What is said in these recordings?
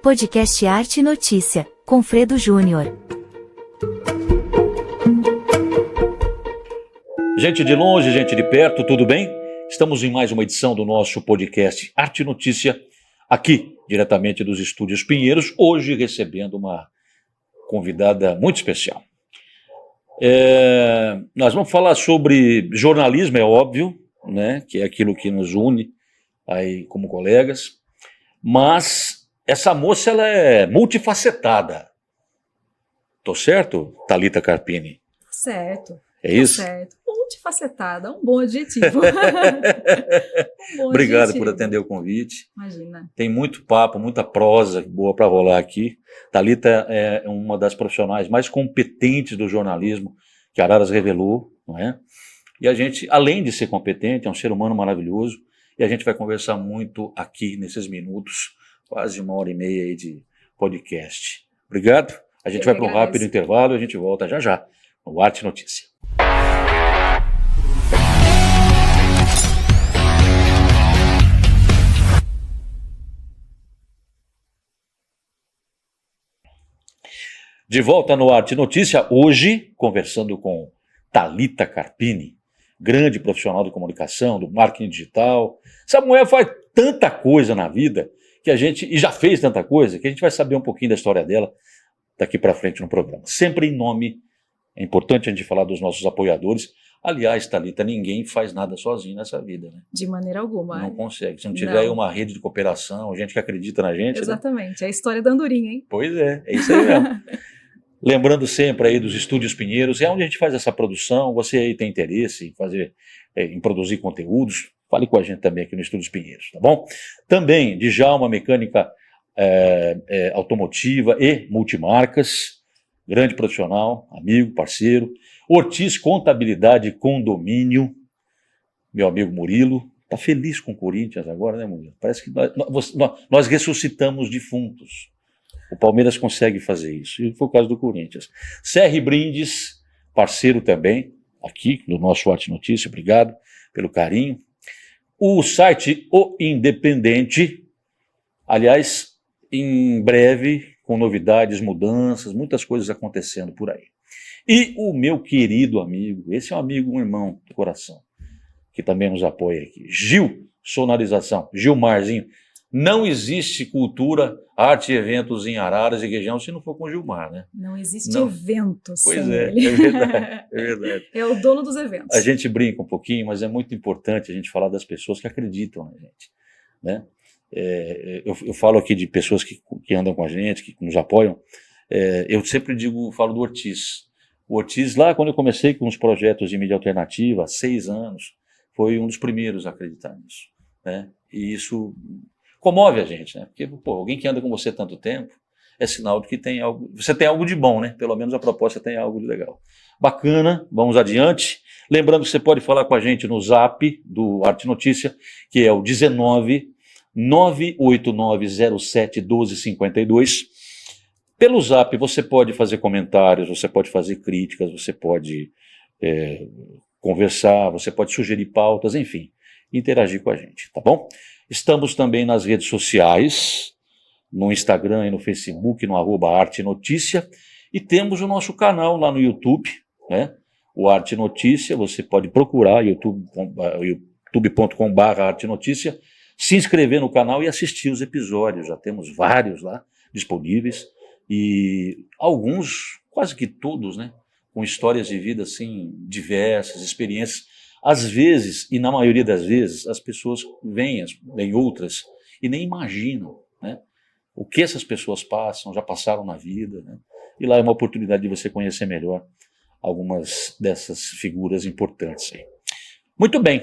Podcast Arte e Notícia, com Fredo Júnior. Gente de longe, gente de perto, tudo bem? Estamos em mais uma edição do nosso podcast Arte e Notícia, aqui, diretamente dos Estúdios Pinheiros, hoje recebendo uma convidada muito especial. Nós vamos falar sobre jornalismo, é óbvio, né, que é aquilo que nos une aí como colegas, mas essa moça ela é multifacetada. Tô certo, Thalita Carpini? Certo. É isso? Certo. Multifacetada, um bom adjetivo. Obrigado por atender o convite. Imagina. Tem muito papo, muita prosa boa para rolar aqui. Thalita é uma das profissionais mais competentes do jornalismo que Araras revelou, não é? E a gente, além de ser competente, é um ser humano maravilhoso, e a gente vai conversar muito aqui nesses minutos, quase 1h30 aí de podcast. Obrigado. A gente vai para um rápido intervalo e a gente volta já já no Arte e Notícia. De volta no Arte e Notícia, hoje conversando com Thalita Carpini, grande profissional de comunicação, do marketing digital. Essa mulher faz tanta coisa na vida que a gente, e já fez tanta coisa, que a gente vai saber um pouquinho da história dela daqui para frente no programa. Sempre em nome, é importante a gente falar dos nossos apoiadores. Aliás, Thalita, ninguém faz nada sozinho nessa vida, né? De maneira alguma. Não consegue. Se não tiver aí uma rede de cooperação, gente que acredita na gente. Exatamente, né? É a história da andorinha, hein? Pois é isso aí mesmo. Lembrando sempre aí dos Estúdios Pinheiros, é onde a gente faz essa produção. Você aí tem interesse em fazer, em produzir conteúdos, fale com a gente também aqui no Estúdios Pinheiros, tá bom? Também Djalma Mecânica Automotiva e Multimarcas, grande profissional, amigo, parceiro. Ortiz Contabilidade e Condomínio, meu amigo Murilo, tá feliz com o Corinthians agora, né, Murilo? Parece que nós ressuscitamos defuntos. O Palmeiras consegue fazer isso, e foi o caso do Corinthians. CR Brindes, parceiro também, aqui do nosso Arte Notícia, obrigado pelo carinho. O site O Independente, aliás, em breve, com novidades, mudanças, muitas coisas acontecendo por aí. E o meu querido amigo, esse é um amigo, um irmão do coração, que também nos apoia aqui, Gil Sonorização, Gilmarzinho. Não existe cultura, arte e eventos em Araras e região se não for com o Gilmar, né? Não existe evento sem ele. É verdade, é verdade. É o dono dos eventos. A gente brinca um pouquinho, mas é muito importante a gente falar das pessoas que acreditam na gente, né? Eu falo aqui de pessoas que andam com a gente, que nos apoiam. Eu sempre falo do Ortiz. O Ortiz, lá quando eu comecei com os projetos de mídia alternativa, há 6 anos, foi um dos primeiros a acreditar nisso, né? E isso comove a gente, né? Porque, alguém que anda com você tanto tempo é sinal de que tem algo, você tem algo de bom, né? Pelo menos a proposta tem algo de legal. Bacana, vamos adiante. Lembrando que você pode falar com a gente no Zap do Arte Notícia, que é o 19 98907 1252. Pelo Zap você pode fazer comentários, você pode fazer críticas, você pode conversar, você pode sugerir pautas, enfim, interagir com a gente, tá bom? Estamos também nas redes sociais, no Instagram e no Facebook, no @Arte Notícia, e temos o nosso canal lá no YouTube, né? O Arte Notícia, você pode procurar youtube.com/Arte Notícia, se inscrever no canal e assistir os episódios. Já temos vários lá disponíveis, e alguns, quase que todos, né? Com histórias de vida assim, diversas, experiências. Às vezes, e na maioria das vezes, as pessoas veem outras e nem imaginam, né, o que essas pessoas passam, já passaram na vida, né? E lá é uma oportunidade de você conhecer melhor algumas dessas figuras importantes aí. Muito bem,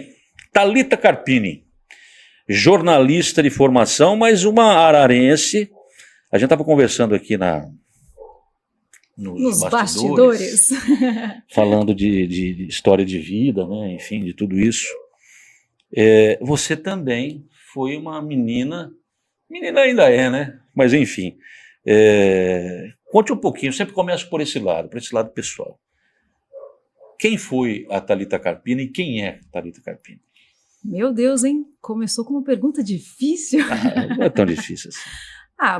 Thalita Carpini, jornalista de formação, mas uma ararense. A gente estava conversando aqui nos bastidores. Falando de história de vida, né? Enfim, de tudo isso. Você também foi uma menina ainda é, né? Mas enfim, conte um pouquinho, sempre começo por esse lado pessoal. Quem foi a Thalita Carpini e quem é Thalita Carpini? Meu Deus, hein? Começou com uma pergunta difícil. Não é tão difícil assim.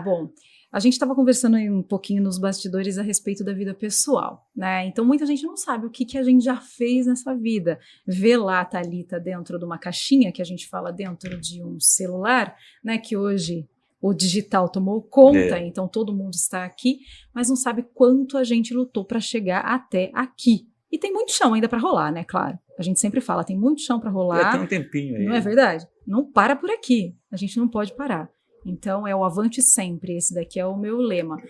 Bom, a gente estava conversando aí um pouquinho nos bastidores a respeito da vida pessoal, né? Então muita gente não sabe o que a gente já fez nessa vida. Vê lá a Thalita dentro de uma caixinha, que a gente fala dentro de um celular, né? Que hoje o digital tomou conta, então todo mundo está aqui, mas não sabe quanto a gente lutou para chegar até aqui. E tem muito chão ainda para rolar, né? Claro. A gente sempre fala, tem muito chão para rolar. Tem um tempinho aí. Não é verdade? Não para por aqui. A gente não pode parar. Então, é o avante sempre, esse daqui é o meu lema.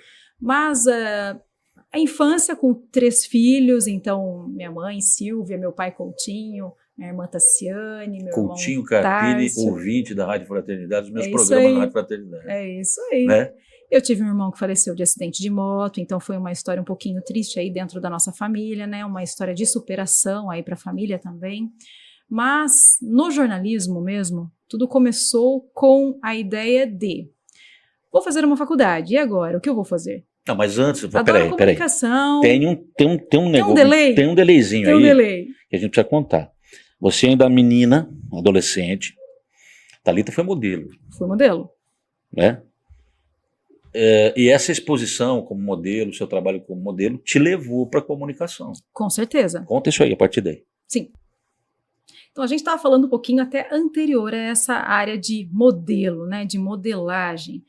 Mas a infância com 3 filhos, então minha mãe, Silvia, meu pai, Coutinho, minha irmã Tassiane, meu Coutinho irmão Carpini, Tárcio. ouvinte da Rádio Fraternidade, dos meus É programas isso aí. na Rádio Fraternidade. É isso aí. Né? Eu tive um irmão que faleceu de acidente de moto, então foi uma história um pouquinho triste aí dentro da nossa família, né? Uma história de superação aí para a família também. Mas no jornalismo mesmo, tudo começou com a ideia de vou fazer uma faculdade, e agora? O que eu vou fazer? Não, mas antes, Adoro comunicação. Tem um negócio, delay. Tem um delayzinho Tem aí um delay. que a gente precisa contar. Você ainda é menina, adolescente, Thalita foi modelo, Fui modelo. né? E essa exposição como modelo, seu trabalho como modelo, te levou para a comunicação. Com certeza. Conta isso aí, a partir daí. Sim. Então, a gente estava falando um pouquinho até anterior a essa área de modelo, né, de modelagem.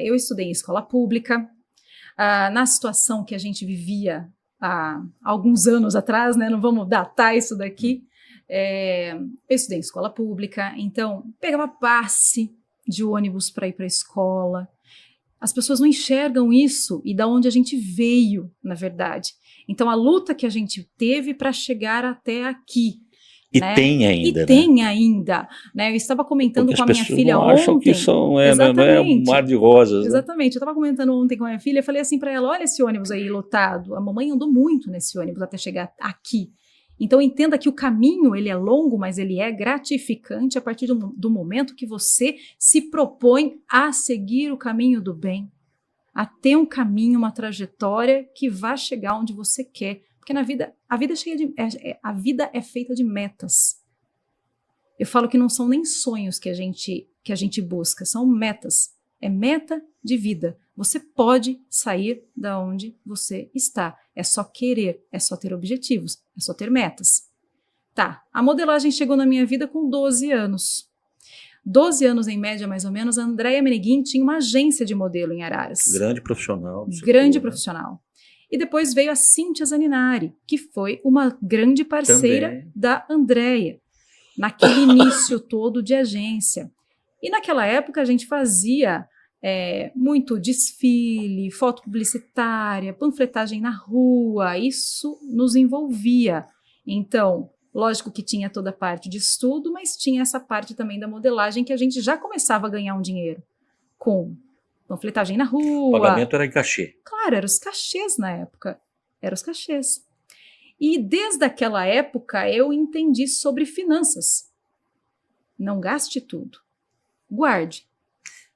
Eu estudei em escola pública. Na situação que a gente vivia há alguns anos atrás, né, não vamos datar isso daqui, eu estudei em escola pública, então pegava passe de ônibus para ir para a escola. As pessoas não enxergam isso e da onde a gente veio, na verdade. Então, a luta que a gente teve para chegar até aqui. E né? tem ainda. E tem ainda. Né? Eu estava comentando porque com a minha filha não ontem. Acham que não é um mar de rosas. Exatamente. Eu estava comentando ontem com a minha filha, falei assim para ela, olha esse ônibus aí lotado. A mamãe andou muito nesse ônibus até chegar aqui. Então entenda que o caminho ele é longo, mas ele é gratificante a partir do momento que você se propõe a seguir o caminho do bem, a ter um caminho, uma trajetória que vá chegar onde você quer. Porque na vida, a vida é feita de metas. Eu falo que não são nem sonhos que a gente busca, são metas. É meta de vida. Você pode sair da onde você está. É só querer, é só ter objetivos, é só ter metas. Tá, a modelagem chegou na minha vida com 12 anos. 12 anos em média, mais ou menos, a Andréia Meneguin tinha uma agência de modelo em Araras. Grande profissional. Grande profissional. E depois veio a Cíntia Zaninari, que foi uma grande parceira também da Andréia, naquele início todo de agência. E naquela época a gente fazia muito desfile, foto publicitária, panfletagem na rua, isso nos envolvia. Então, lógico que tinha toda a parte de estudo, mas tinha essa parte também da modelagem que a gente já começava a ganhar um dinheiro com panfletagem na rua. O pagamento era em cachê. Claro, eram os cachês na época, eram os cachês. E desde aquela época eu entendi sobre finanças. Não gaste tudo, guarde.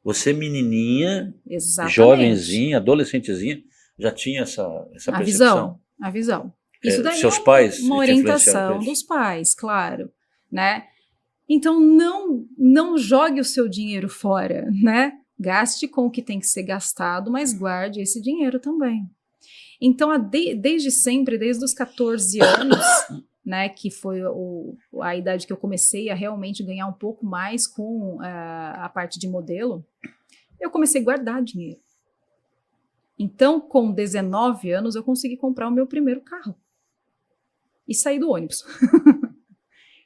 Você menininha, Exatamente. jovenzinha, adolescentezinha, já tinha essa percepção? A visão. Isso daí seus pais uma orientação dos pais, claro, né? Então não jogue o seu dinheiro fora, né? Gaste com o que tem que ser gastado, mas guarde esse dinheiro também. Então, desde sempre, desde os 14 anos, né, que foi a idade que eu comecei a realmente ganhar um pouco mais com a parte de modelo, eu comecei a guardar dinheiro. Então, com 19 anos, eu consegui comprar o meu primeiro carro. E sair do ônibus.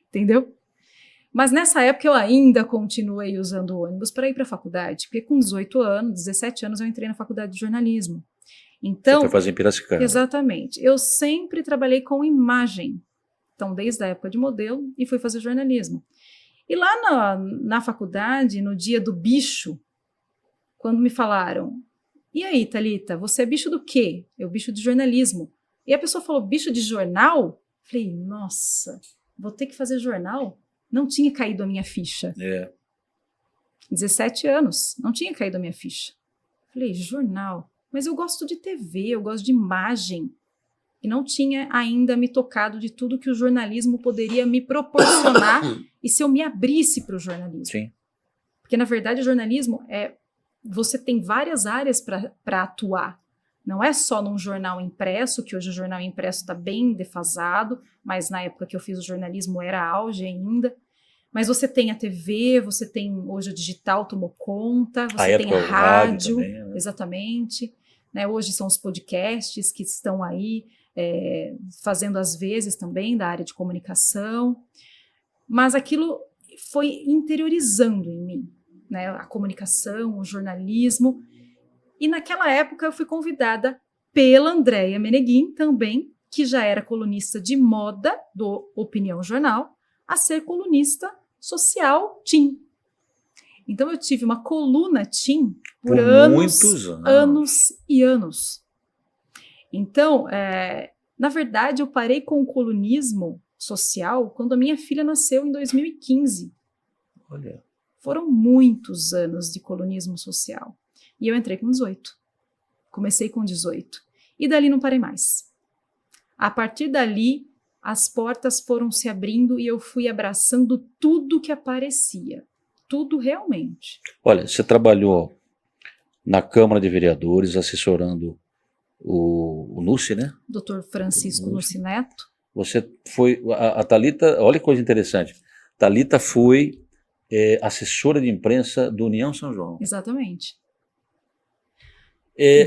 Entendeu? Mas nessa época eu ainda continuei usando o ônibus para ir para a faculdade, porque com 18 anos, 17 anos, eu entrei na faculdade de jornalismo. Então, você foi fazer em Piracicaba. Exatamente. Eu sempre trabalhei com imagem. Então, desde a época de modelo, e fui fazer jornalismo. E lá na faculdade, no dia do bicho, quando me falaram, e aí, Thalita, você é bicho do quê? Eu, bicho de jornalismo. E a pessoa falou, bicho de jornal? Falei, nossa, vou ter que fazer jornal? Não tinha caído a minha ficha. 17 anos, não tinha caído a minha ficha. Falei, jornal? Mas eu gosto de TV, eu gosto de imagem. E não tinha ainda me tocado de tudo que o jornalismo poderia me proporcionar e se eu me abrisse para o jornalismo. Sim. Porque, na verdade, o jornalismo é você tem várias áreas para atuar. Não é só num jornal impresso, que hoje o jornal impresso está bem defasado, mas na época que eu fiz o jornalismo era auge ainda. Mas você tem a TV, você tem hoje o digital tomou conta, você tem a rádio também, né? Exatamente. Né? Hoje são os podcasts que estão aí fazendo às vezes também da área de comunicação. Mas aquilo foi interiorizando em mim, né? A comunicação, o jornalismo. E naquela época eu fui convidada pela Andréia Meneguin também, que já era colunista de moda do Opinião Jornal, a ser colunista social teen. Então eu tive uma coluna teen por muitos anos e anos. Então, na verdade, eu parei com o colunismo social quando a minha filha nasceu em 2015. Olha. Foram muitos anos de colunismo social. E eu entrei com 18. Comecei com 18. E dali não parei mais. A partir dali, as portas foram se abrindo e eu fui abraçando tudo que aparecia. Tudo realmente. Olha, você trabalhou na Câmara de Vereadores, assessorando o Nussi, né? Dr. Francisco Nussi Neto. Você foi... A Thalita, olha que coisa interessante. Thalita foi assessora de imprensa do União São João. Exatamente.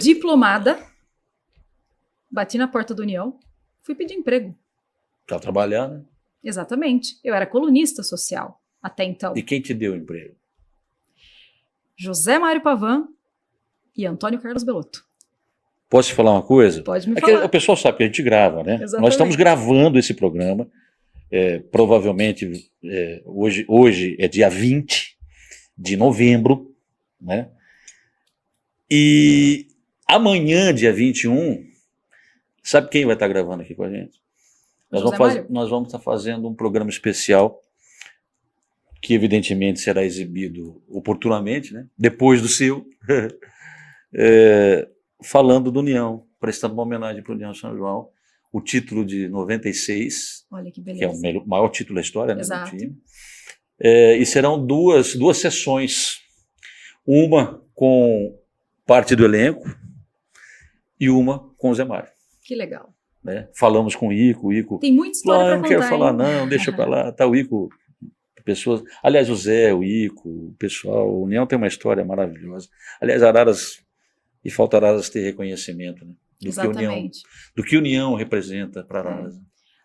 Diplomada, bati na porta da União, fui pedir emprego. Para trabalhar, né? Exatamente. Eu era colunista social até então. E quem te deu emprego? José Mário Pavan e Antônio Carlos Belotto. Posso te falar uma coisa? Pode me falar. O pessoal sabe que a gente grava, né? Exatamente. Nós estamos gravando esse programa. Provavelmente hoje é dia 20 de novembro, né? E amanhã, dia 21, sabe quem vai estar gravando aqui com a gente? Nós vamos estar fazendo um programa especial que evidentemente será exibido oportunamente, né? Depois do seu, falando do União, prestando uma homenagem para o União São João, o título de 96, olha que que é o maior título da história, né, exato, do time. E serão duas sessões, uma com parte do elenco e uma com o Zé Mário. Que legal. Né? Falamos com o Ico. Tem muita história para contar. Não quero falar não, deixa para lá. Tá o Ico, pessoas... Aliás, o Zé, o Ico, o pessoal, o União tem uma história maravilhosa. Aliás, Araras, e falta Araras ter reconhecimento, né? Exatamente. Do que União representa para Araras.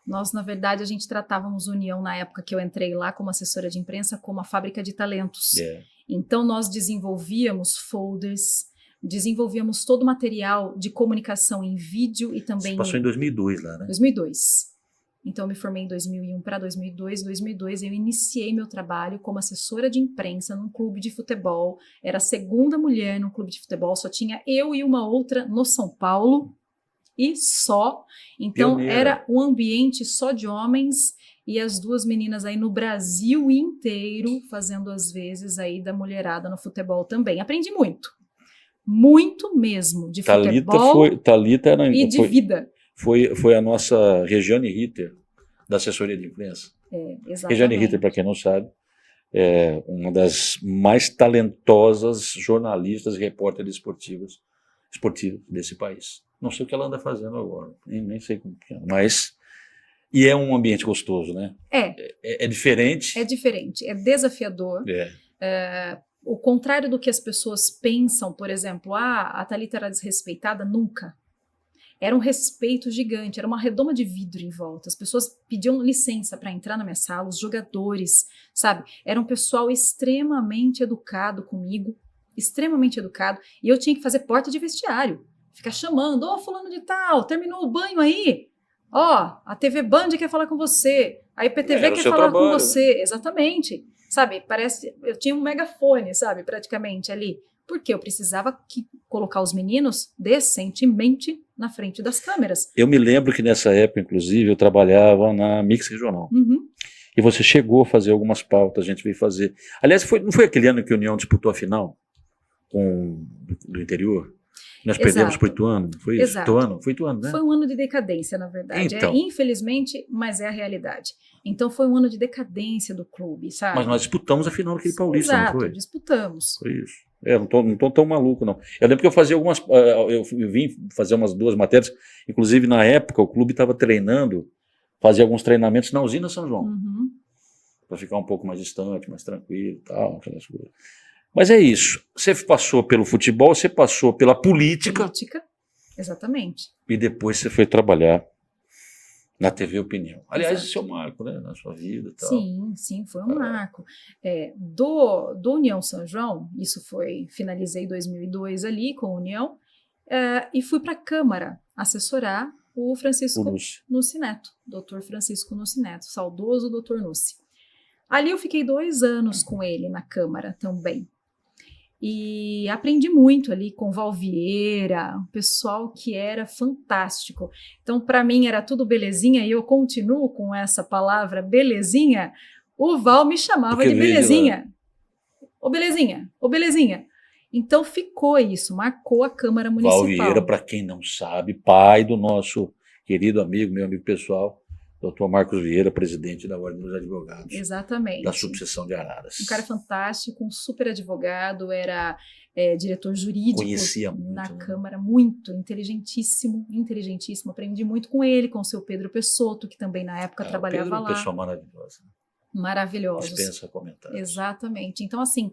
Nós, na verdade, a gente tratávamos União na época que eu entrei lá como assessora de imprensa como a fábrica de talentos. Então, nós desenvolvíamos folders, desenvolvíamos todo o material de comunicação em vídeo e também... Isso passou em 2002 lá, né? 2002. Então, eu me formei em 2001 para 2002. Em 2002, eu iniciei meu trabalho como assessora de imprensa num clube de futebol. Era a segunda mulher num clube de futebol, só tinha eu e uma outra no São Paulo. E só. Então, Pioneira. era um ambiente só de homens e as duas meninas aí no Brasil inteiro fazendo às vezes aí da mulherada no futebol também. Aprendi muito. Muito mesmo, de futebol e de vida. Foi a nossa Regiane Ritter, da assessoria de imprensa. Exatamente. Regiane Ritter, para quem não sabe, é uma das mais talentosas jornalistas e repórteres esportivos desse país. Não sei o que ela anda fazendo agora, nem sei como que é, mas... E é um ambiente gostoso, né? É diferente. É diferente, é desafiador. O contrário do que as pessoas pensam, por exemplo, a Thalita era desrespeitada, nunca. Era um respeito gigante, era uma redoma de vidro em volta. As pessoas pediam licença para entrar na minha sala, os jogadores, sabe? Era um pessoal extremamente educado comigo, extremamente educado, e eu tinha que fazer porta de vestiário, ficar chamando, fulano de tal, terminou o banho aí? A TV Band quer falar com você, a IPTV quer falar com você, exatamente. Sabe, parece, eu tinha um megafone, sabe, praticamente ali, porque eu precisava colocar os meninos decentemente na frente das câmeras. Eu me lembro que nessa época, inclusive, eu trabalhava na Mix Regional. E você chegou a fazer algumas pautas, a gente veio fazer. Aliás, não foi aquele ano que a União disputou a final do interior? Nós perdemos para o Ituano, foi isso? Foi Ituano, né? Foi um ano de decadência, na verdade. Então, infelizmente, mas é a realidade. Então foi um ano de decadência do clube, sabe? Mas nós disputamos a final daquele Paulista, não foi? Disputamos. Foi isso. Não tô tão maluco, não. Eu lembro que eu fazia algumas. Eu vim fazer umas 2 matérias. Inclusive, na época, o clube estava treinando, fazia alguns treinamentos na usina São João, Uhum. para ficar um pouco mais distante, mais tranquilo e tal, aquelas coisas. Mas é isso. Você passou pelo futebol, você passou pela política Política, exatamente. e depois você foi trabalhar na TV Opinião. Aliás, Exato. esse é o marco, né, na sua vida e tal. Sim, foi um marco. Do União São João, finalizei em 2002 ali com a União, e fui para a Câmara assessorar o Francisco Nussi Neto, doutor Francisco Nussi Neto, saudoso doutor Nussi. Ali eu fiquei 2 anos com ele na Câmara também. E aprendi muito ali com Val Vieira, um pessoal que era fantástico. Então, para mim, era tudo belezinha, e eu continuo com essa palavra belezinha. O Val me chamava de belezinha. Ô belezinha, ô belezinha. Então, ficou isso, marcou a Câmara Municipal. Val Vieira, para quem não sabe, pai do nosso querido amigo, meu amigo pessoal, Dr. Marcos Vieira, presidente da Ordem dos Advogados. Exatamente. Da subseção de Araras. Um cara fantástico, um super advogado, era diretor jurídico. Conhecia muito, na Câmara, muito, inteligentíssimo, aprendi muito com ele, com o seu Pedro Pessotto, que também na época trabalhava Pedro, lá. Pessoa maravilhosa. Maravilhosos. Dispensa comentários. Exatamente. Então, assim,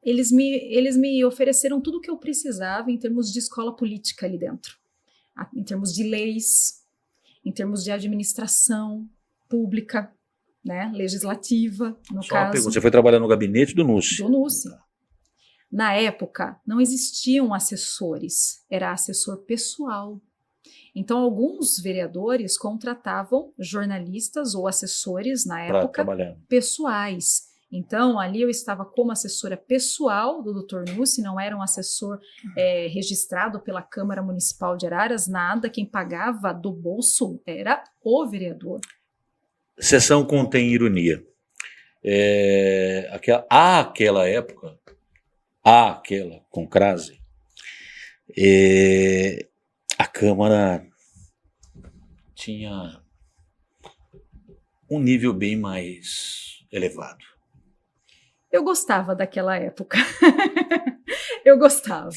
eles me ofereceram tudo o que eu precisava em termos de escola política ali dentro, em termos de leis, em termos de administração pública, né, legislativa, no Só caso. uma pergunta, você foi trabalhar no gabinete do Nussi? Do Nussi. Na época, não existiam assessores, era assessor pessoal. Então, alguns vereadores contratavam jornalistas ou assessores, na época, pessoais. Então, ali eu estava como assessora pessoal do Dr. Nussi, não era um assessor registrado pela Câmara Municipal de Araras, nada. Quem pagava do bolso era o Sessão contém ironia. Aquela época, com crase, a Câmara tinha um nível bem mais elevado. Eu gostava daquela época. Eu gostava.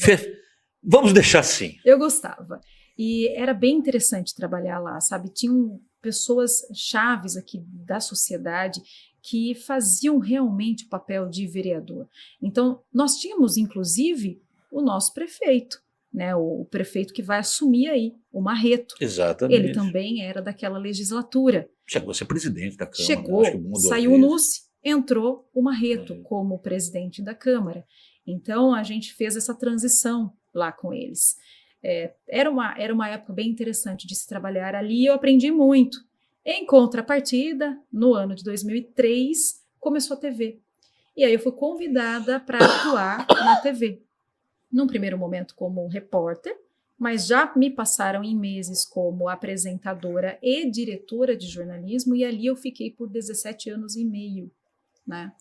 Vamos deixar assim. Eu gostava. E era bem interessante trabalhar lá, sabe? Tinham pessoas chaves aqui da sociedade que faziam realmente o papel de vereador. Então, nós tínhamos, inclusive, o nosso prefeito, né? O prefeito que vai assumir aí, o Marreto. Exatamente. Ele também era daquela legislatura. Chegou a ser presidente da Câmara. Chegou, saiu o Nussi, entrou o Marreto como presidente da Câmara. Então, a gente fez essa transição lá com eles. Era uma época bem interessante de se trabalhar ali, e eu aprendi muito. Em contrapartida, no ano de 2003, começou a TV. E aí eu fui convidada para atuar na TV. Num primeiro momento como repórter, mas já me passaram em meses como apresentadora e diretora de jornalismo, e ali eu fiquei por 17 anos e meio, né?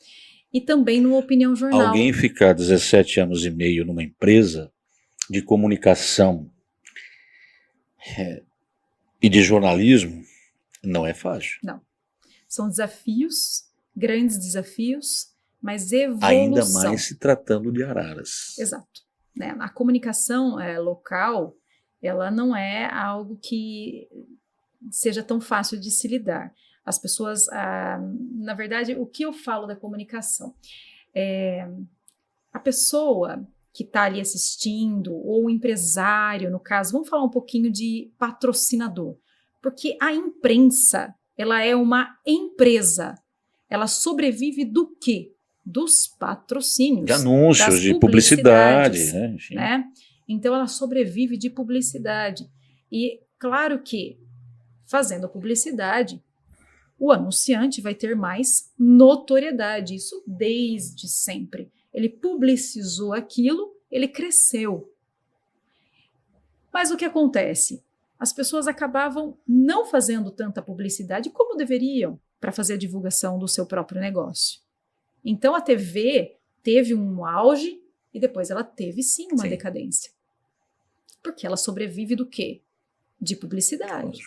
E também no Opinião Jornal. Alguém ficar 17 anos e meio numa empresa de comunicação e de jornalismo não é fácil. Não. São desafios, grandes desafios, mas evolução. Ainda mais se tratando de Araras. Exato. Né? A comunicação local, ela não é algo que seja tão fácil de se lidar. As pessoas, na verdade, o que eu falo da comunicação? A pessoa que está ali assistindo, ou o empresário, no caso, vamos falar um pouquinho de patrocinador, porque a imprensa, ela é uma empresa, ela sobrevive do quê? Dos patrocínios. De anúncios, de publicidade. Né? Enfim. Né? Então, ela sobrevive de publicidade. E, claro que, fazendo publicidade, o anunciante vai ter mais notoriedade, isso desde sempre. Ele publicizou aquilo, ele cresceu. Mas o que acontece? As pessoas acabavam não fazendo tanta publicidade como deveriam para fazer a divulgação do seu próprio negócio. Então, a TV teve um auge e depois ela teve, sim, uma decadência. Porque ela sobrevive do quê? De publicidade.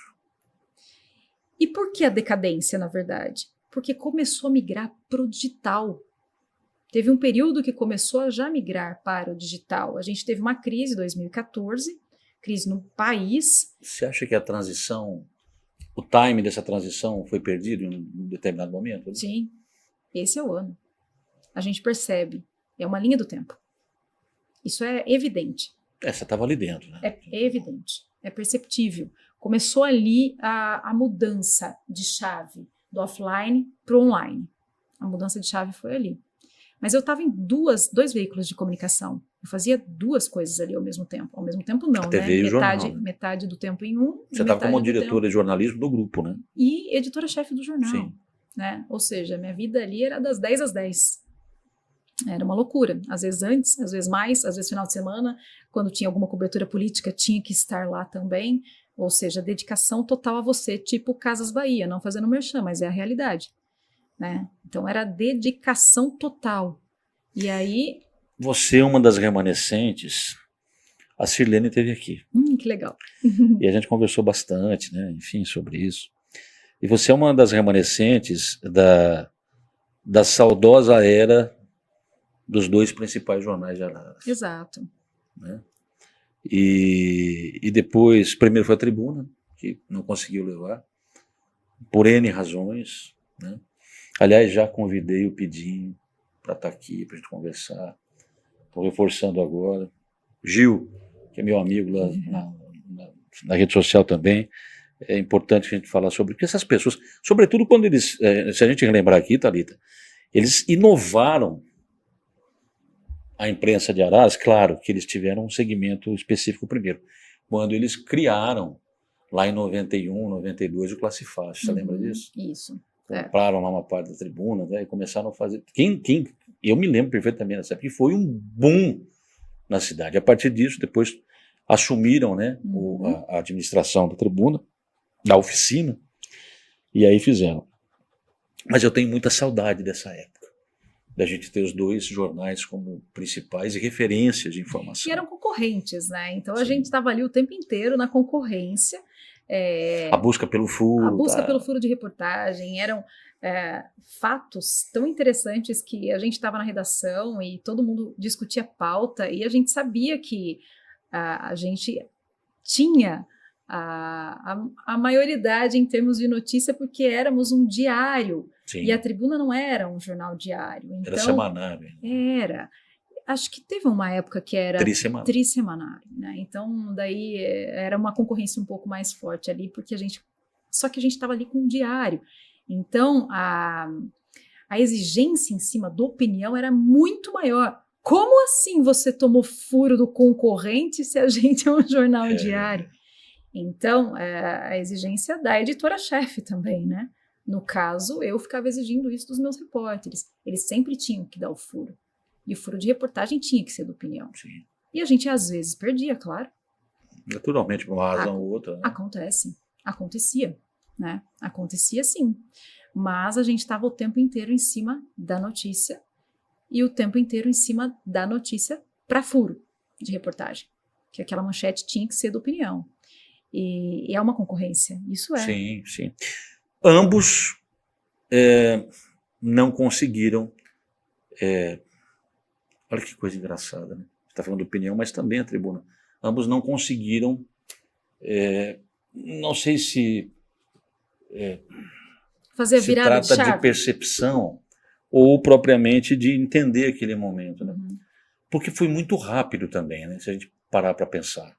E por que a decadência, na verdade? Porque começou a migrar para o digital. Teve um período que começou a já migrar para o digital. A gente teve uma crise em 2014, crise no país. Você acha que a transição, o time dessa transição foi perdido em um determinado momento? Sim, esse é o ano. A gente percebe, é uma linha do tempo. Isso é evidente. Você estava ali dentro, né? É evidente, é perceptível. Começou ali a mudança de chave do offline para o online. A mudança de chave foi ali. Mas eu estava em dois veículos de comunicação. Eu fazia duas coisas ali ao mesmo tempo. Ao mesmo tempo não, A TV e o jornal, né? Metade do tempo em um. Você estava como diretora de jornalismo do grupo, né? E editora-chefe do jornal. Sim. Né? Ou seja, minha vida ali era das 10 às 10. Era uma loucura. Às vezes antes, às vezes mais, às vezes final de semana, quando tinha alguma cobertura política, tinha que estar lá também. Ou seja, dedicação total a você, tipo Casas Bahia, não fazendo merchan, mas é a realidade. Né? Então era dedicação total. E aí... Você é uma das remanescentes. A Sirlene esteve aqui. Que legal. E a gente conversou bastante, né? Enfim, sobre isso. E você é uma das remanescentes da saudosa era dos dois principais jornais de Araras. Exato. Né? E depois, primeiro foi a Tribuna, que não conseguiu levar, por N razões. Né? Aliás, já convidei o Pedinho para estar aqui, para a gente conversar. Estou reforçando agora. Gil, que é meu amigo lá na rede social também. É importante a gente falar sobre, porque essas pessoas, sobretudo quando eles, se a gente relembrar aqui, Thalita, eles inovaram a imprensa de Araras. Claro que eles tiveram um segmento específico primeiro, quando eles criaram, lá em 91, 92, o Classe Fácil. Você lembra disso? Isso. Compraram lá uma parte da Tribuna, né, e começaram a fazer... Eu me lembro perfeitamente dessa época, que foi um boom na cidade. A partir disso, depois assumiram, né, a administração da Tribuna, da oficina, e aí fizeram. Mas eu tenho muita saudade dessa época, da gente ter os dois jornais como principais e referências de informação. E eram concorrentes, né? Então a Sim. gente estava ali o tempo inteiro na concorrência. A busca pelo furo. A busca pelo furo de reportagem. Eram fatos tão interessantes que a gente estava na redação e todo mundo discutia pauta e a gente sabia que a gente tinha a maioridade em termos de notícia porque éramos um diário. Sim. E a Tribuna não era um jornal diário. Então, era semanário. Era. Acho que teve uma época que era trissemanário, né? Então, daí era uma concorrência um pouco mais forte ali, porque só que a gente estava ali com um diário. Então, a exigência em cima da opinião era muito maior. Como assim você tomou furo do concorrente se a gente é um jornal diário? Então, a exigência da editora-chefe também, né? No caso, eu ficava exigindo isso dos meus repórteres. Eles sempre tinham que dar o furo. E o furo de reportagem tinha que ser da opinião. Sim. E a gente, às vezes, perdia, claro. Naturalmente, por uma razão ou outra. Né? Acontecia, né? Acontecia sim. Mas a gente estava o tempo inteiro em cima da notícia e o tempo inteiro em cima da notícia para furo de reportagem. Que aquela manchete tinha que ser da opinião. E é uma concorrência, isso é. Sim, sim. Ambos não conseguiram... olha que coisa engraçada, né? Você está falando de opinião, mas também a Tribuna. Ambos não conseguiram... não sei se... fazer a virada se trata de percepção ou propriamente de entender aquele momento, né? Porque foi muito rápido também, né? Se a gente parar para pensar.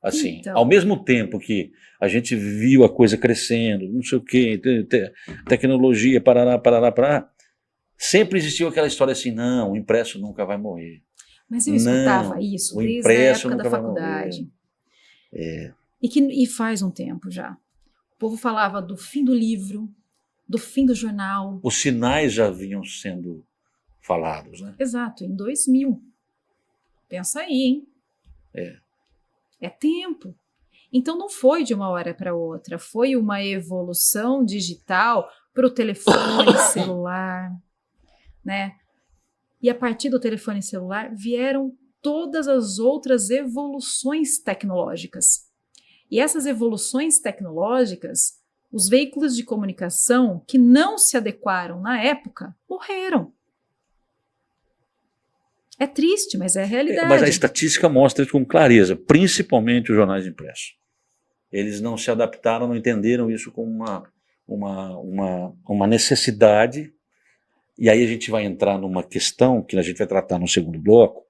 Assim, então, ao mesmo tempo que a gente viu a coisa crescendo, não sei o quê, tecnologia, parará, sempre existiu aquela história assim, não, o impresso nunca vai morrer. Mas eu escutava isso desde a época da faculdade. E faz um tempo já. O povo falava do fim do livro, do fim do jornal. Os sinais já vinham sendo falados, né? Exato, em 2000. Pensa aí, hein? É tempo. Então não foi de uma hora para outra, foi uma evolução digital para o telefone celular, né? E a partir do telefone celular vieram todas as outras evoluções tecnológicas. E essas evoluções tecnológicas, os veículos de comunicação que não se adequaram na época, morreram. É triste, mas é a realidade. Mas a estatística mostra isso com clareza, principalmente os jornais impressos. Eles não se adaptaram, não entenderam isso como uma necessidade. E aí a gente vai entrar numa questão que a gente vai tratar no segundo bloco,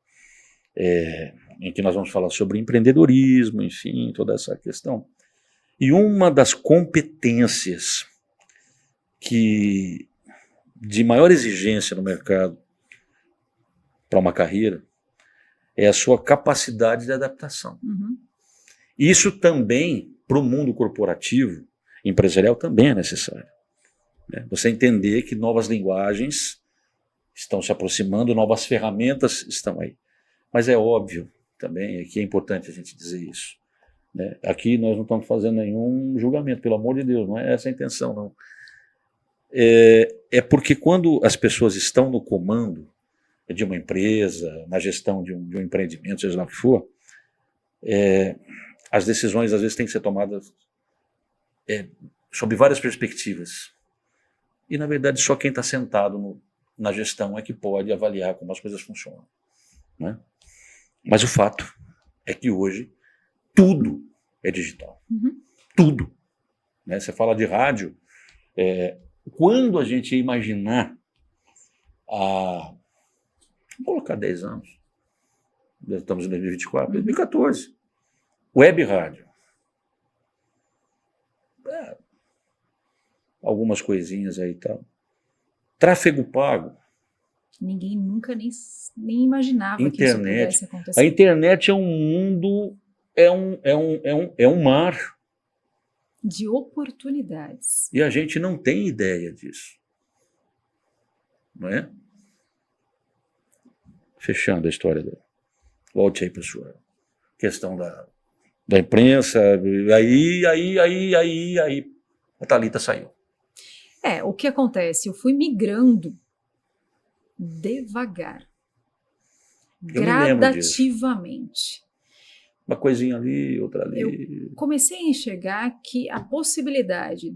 em que nós vamos falar sobre empreendedorismo, enfim, toda essa questão. E uma das competências de maior exigência no mercado para uma carreira é a sua capacidade de adaptação. Uhum. Isso também, para o mundo corporativo, empresarial, também é necessário. Né? Você entender que novas linguagens estão se aproximando, novas ferramentas estão aí. Mas é óbvio também, que é importante a gente dizer isso. Né? Aqui nós não estamos fazendo nenhum julgamento, pelo amor de Deus, não é essa a intenção, não. É porque quando as pessoas estão no comando de uma empresa, na gestão de um empreendimento, seja lá o que for, as decisões às vezes têm que ser tomadas sob várias perspectivas. E, na verdade, só quem está sentado na gestão é que pode avaliar como as coisas funcionam. Né? Mas o fato é que hoje tudo é digital. Uhum. Tudo. Né? Você fala de rádio, quando a gente ia imaginar vou colocar 10 anos, estamos em 2024, 2014, web rádio. Algumas coisinhas aí e tal. Tráfego pago. Ninguém nunca nem imaginava que isso pudesse acontecer. A internet é um mundo, é um mar. De oportunidades. E a gente não tem ideia disso. Não é? Fechando a história volte aí para a sua questão da imprensa, aí a Thalita saiu. O que acontece? Eu fui migrando devagar, gradativamente. Uma coisinha ali, outra ali. Eu comecei a enxergar que a possibilidade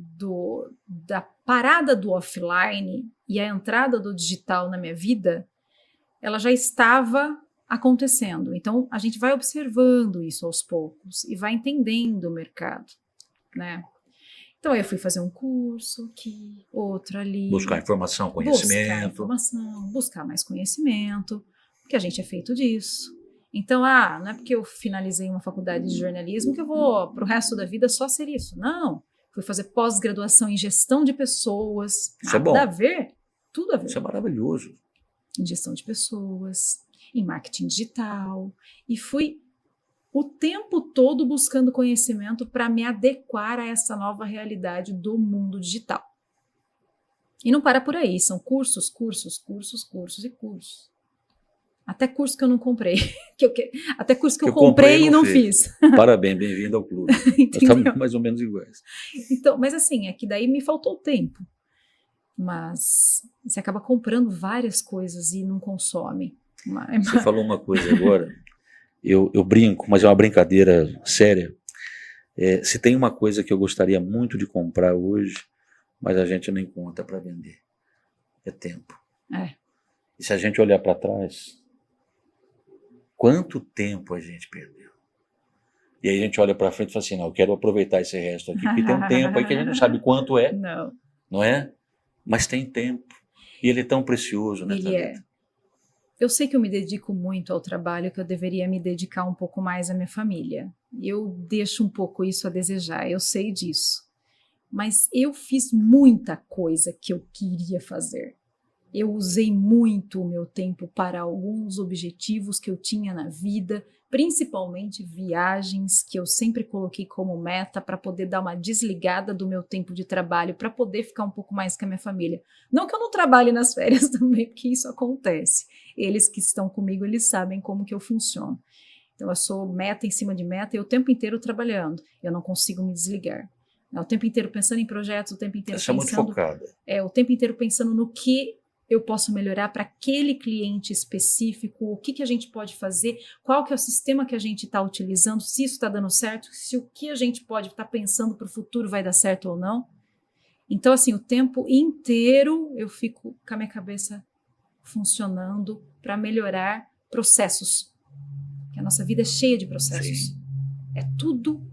da parada do offline e a entrada do digital na minha vida, ela já estava acontecendo. Então, a gente vai observando isso aos poucos e vai entendendo o mercado, né? Então, eu fui fazer um curso aqui, outro ali. Buscar informação, conhecimento. Buscar informação, buscar mais conhecimento, porque a gente é feito disso. Então, não é porque eu finalizei uma faculdade de jornalismo que eu vou, para o resto da vida, só ser isso. Não. Fui fazer pós-graduação em gestão de pessoas. Isso é bom. Nada a ver, tudo a ver. Isso é maravilhoso. Em gestão de pessoas, em marketing digital. E fui o tempo todo buscando conhecimento para me adequar a essa nova realidade do mundo digital. E não para por aí, são cursos e cursos. Até curso que eu não comprei. Até curso que eu comprei e não fiz. Parabéns, bem-vindo ao clube. Nós estamos mais ou menos iguais. Então, mas assim, é que daí me faltou tempo. Mas você acaba comprando várias coisas e não consome. Você falou uma coisa agora, eu brinco, mas é uma brincadeira séria. Se tem uma coisa que eu gostaria muito de comprar hoje, mas a gente não encontra para vender, é tempo. E se a gente olhar para trás, quanto tempo a gente perdeu? E aí a gente olha para frente e fala assim, não, eu quero aproveitar esse resto aqui, porque tem um tempo aí que a gente não sabe quanto é, não é? Mas tem tempo. E ele é tão precioso, né, Thalita? Ele é. Eu sei que eu me dedico muito ao trabalho, que eu deveria me dedicar um pouco mais à minha família. Eu deixo um pouco isso a desejar, eu sei disso. Mas eu fiz muita coisa que eu queria fazer. Eu usei muito o meu tempo para alguns objetivos que eu tinha na vida, principalmente viagens, que eu sempre coloquei como meta para poder dar uma desligada do meu tempo de trabalho, para poder ficar um pouco mais com a minha família. Não que eu não trabalhe nas férias também, porque isso acontece. Eles que estão comigo, eles sabem como que eu funciono. Então eu sou meta em cima de meta e o tempo inteiro trabalhando. Eu não consigo me desligar. O tempo inteiro pensando em projetos, o tempo inteiro pensando... Você é muito focada. O tempo inteiro pensando no que eu posso melhorar para aquele cliente específico, o que a gente pode fazer, qual que é o sistema que a gente está utilizando, se isso está dando certo, se o que a gente pode estar pensando para o futuro vai dar certo ou não. Então, assim, o tempo inteiro eu fico com a minha cabeça funcionando para melhorar processos. Que a nossa vida é cheia de processos. Sim. É tudo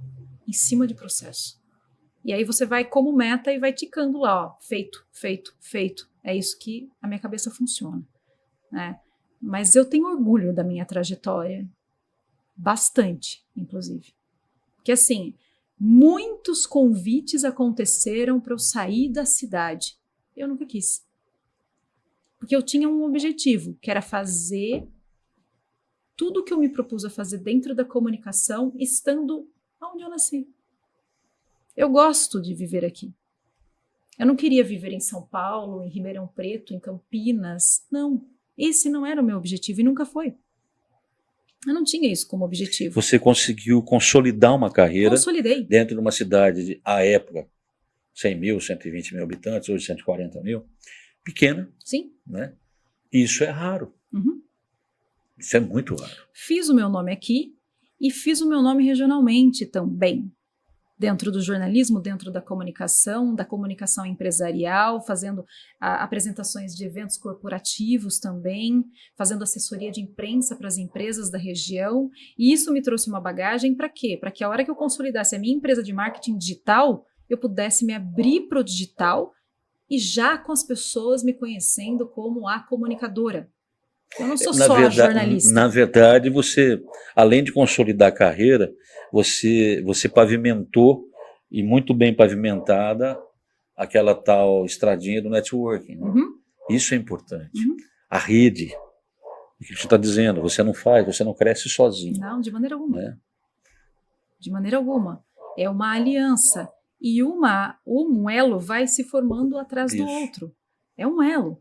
em cima de processo. E aí você vai como meta e vai ticando lá, ó, feito, feito, feito. É isso que a minha cabeça funciona, né? Mas eu tenho orgulho da minha trajetória. Bastante, inclusive. Porque assim, muitos convites aconteceram para eu sair da cidade. Eu nunca quis. Porque eu tinha um objetivo, que era fazer tudo o que eu me propus a fazer dentro da comunicação, estando onde eu nasci. Eu gosto de viver aqui. Eu não queria viver em São Paulo, em Ribeirão Preto, em Campinas. Não, esse não era o meu objetivo e nunca foi. Eu não tinha isso como objetivo. Você conseguiu consolidar uma carreira Consolidei. dentro de uma cidade, à época, 100 mil, 120 mil habitantes, hoje 140 mil, pequena, Sim. né? Isso é raro. Uhum. Isso é muito raro. Fiz o meu nome aqui e fiz o meu nome regionalmente também. Dentro do jornalismo, dentro da comunicação empresarial, fazendo apresentações de eventos corporativos também, fazendo assessoria de imprensa para as empresas da região. E isso me trouxe uma bagagem para quê? Para que a hora que eu consolidasse a minha empresa de marketing digital, eu pudesse me abrir para o digital e já com as pessoas me conhecendo como a comunicadora. Eu não sou só a jornalista. Na verdade, você, além de consolidar a carreira, você pavimentou, e muito bem pavimentada, aquela tal estradinha do networking. Né? Uhum. Isso é importante. Uhum. A rede, o que você está dizendo, você não cresce sozinho. Não, de maneira alguma. Né? De maneira alguma. É uma aliança. E um elo vai se formando atrás do outro. É um elo.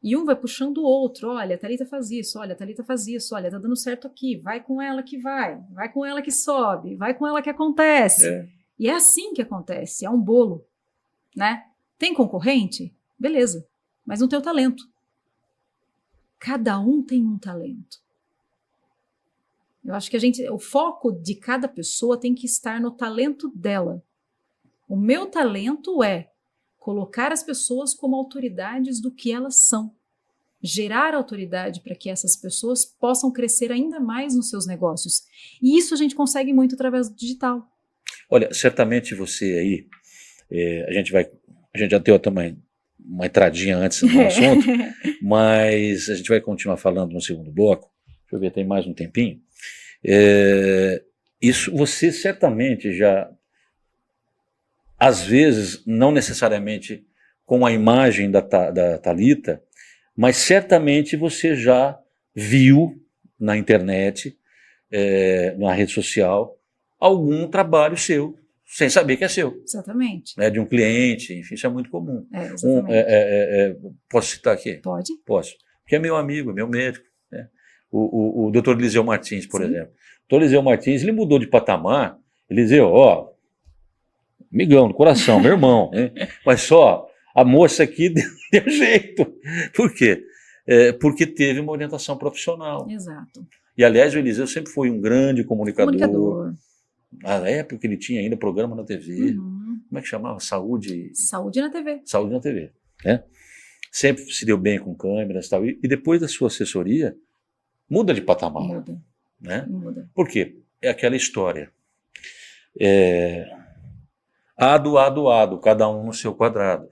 E um vai puxando o outro. Olha, a Thalita faz isso. Olha, a Thalita faz isso. Olha, tá dando certo aqui. Vai com ela que vai. Vai com ela que sobe. Vai com ela que acontece. É. E é assim que acontece. É um bolo. Né? Tem concorrente? Beleza. Mas não tem o talento. Cada um tem um talento. Eu acho que o foco de cada pessoa tem que estar no talento dela. O meu talento é colocar as pessoas como autoridades do que elas são. Gerar autoridade para que essas pessoas possam crescer ainda mais nos seus negócios. E isso a gente consegue muito através do digital. Olha, certamente você aí, a gente já deu também uma entradinha antes no assunto, mas a gente vai continuar falando no segundo bloco. Deixa eu ver, tem mais um tempinho. Isso você certamente já, às vezes, não necessariamente com a imagem da Thalita, mas certamente você já viu na internet, na rede social, algum trabalho seu, sem saber que é seu. Exatamente. Né, de um cliente, enfim, isso é muito comum. Exatamente. Posso citar aqui? Pode. Posso. Porque é meu amigo, meu médico. Né? O Dr. Eliseu Martins, por Sim. exemplo. O Dr. Eliseu Martins, ele mudou de patamar. Eliseu, amigão do coração, meu irmão. Né? Mas só, a moça aqui deu jeito. Por quê? Porque teve uma orientação profissional. Exato. E, aliás, o Eliseu sempre foi um grande comunicador. Na época que ele tinha ainda programa na TV. Uhum. Como é que chamava? Saúde na TV. Saúde na TV. Né? Sempre se deu bem com câmeras e tal. E depois da sua assessoria, muda de patamar. Muda. Né? Muda. Por quê? É aquela história. Ado, cada um no seu quadrado.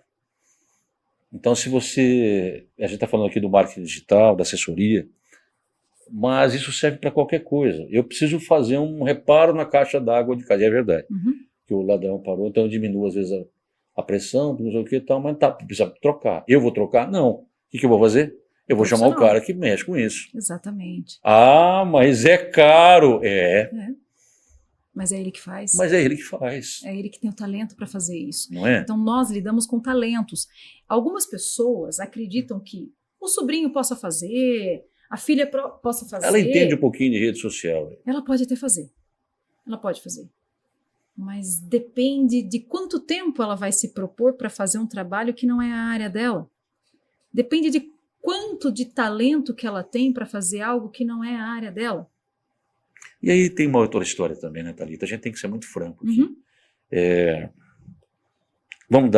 Então, se você... A gente está falando aqui do marketing digital, da assessoria, mas isso serve para qualquer coisa. Eu preciso fazer um reparo na caixa d'água de casa, e é verdade. Uhum. Que o ladrão parou, então eu diminuo às vezes a pressão, não sei o que e tal, mas tá, precisa trocar. Eu vou trocar? Não. O que eu vou fazer? Eu vou chamar o cara que mexe com isso. Exatamente. Mas é caro. Mas é ele que faz. Mas é ele que faz. É ele que tem o talento para fazer isso. Não é? Então nós lidamos com talentos. Algumas pessoas acreditam que o sobrinho possa fazer, a filha possa fazer. Ela entende um pouquinho de rede social. Ela pode até fazer. Ela pode fazer. Mas depende de quanto tempo ela vai se propor para fazer um trabalho que não é a área dela. Depende de quanto de talento que ela tem para fazer algo que não é a área dela. E aí tem uma outra história também, né, Thalita? A gente tem que ser muito franco aqui. Uhum.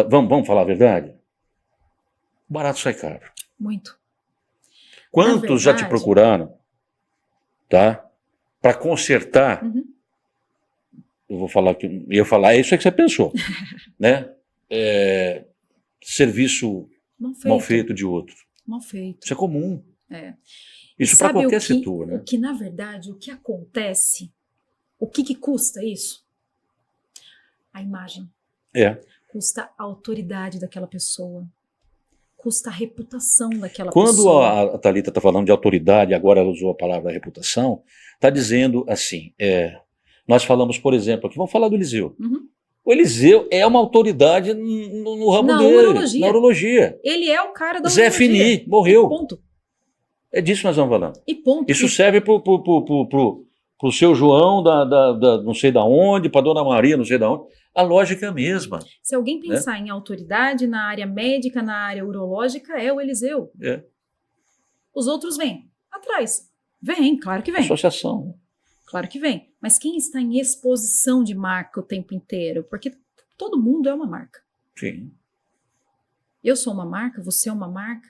Vamos falar a verdade? Barato sai caro. Muito. Quantos já te procuraram tá? Para consertar, eu vou falar que eu ia falar, é isso aí que você pensou, né? Serviço mal feito de outro. Mal feito. Isso é comum. É. Isso para qualquer setor, né? O que, na verdade, o que acontece, o que custa isso? A imagem. Custa a autoridade daquela pessoa. Custa a reputação daquela pessoa. Quando a Thalita está falando de autoridade, agora ela usou a palavra reputação, está dizendo assim, nós falamos, por exemplo, aqui, vamos falar do Eliseu. O Eliseu é uma autoridade no ramo dele, na urologia. Ele é o cara da Zé urologia. Fini, morreu. E ponto. É disso que nós estamos falando. E ponto. Isso serve pro seu João, não sei da onde, para dona Maria, não sei da onde. A lógica é a mesma. Se alguém pensar em autoridade na área médica, na área urológica, é o Eliseu. Os outros vêm atrás. Vem, claro que vem. Associação. Claro que vem. Mas quem está em exposição de marca o tempo inteiro? Porque todo mundo é uma marca. Sim. Eu sou uma marca, você é uma marca,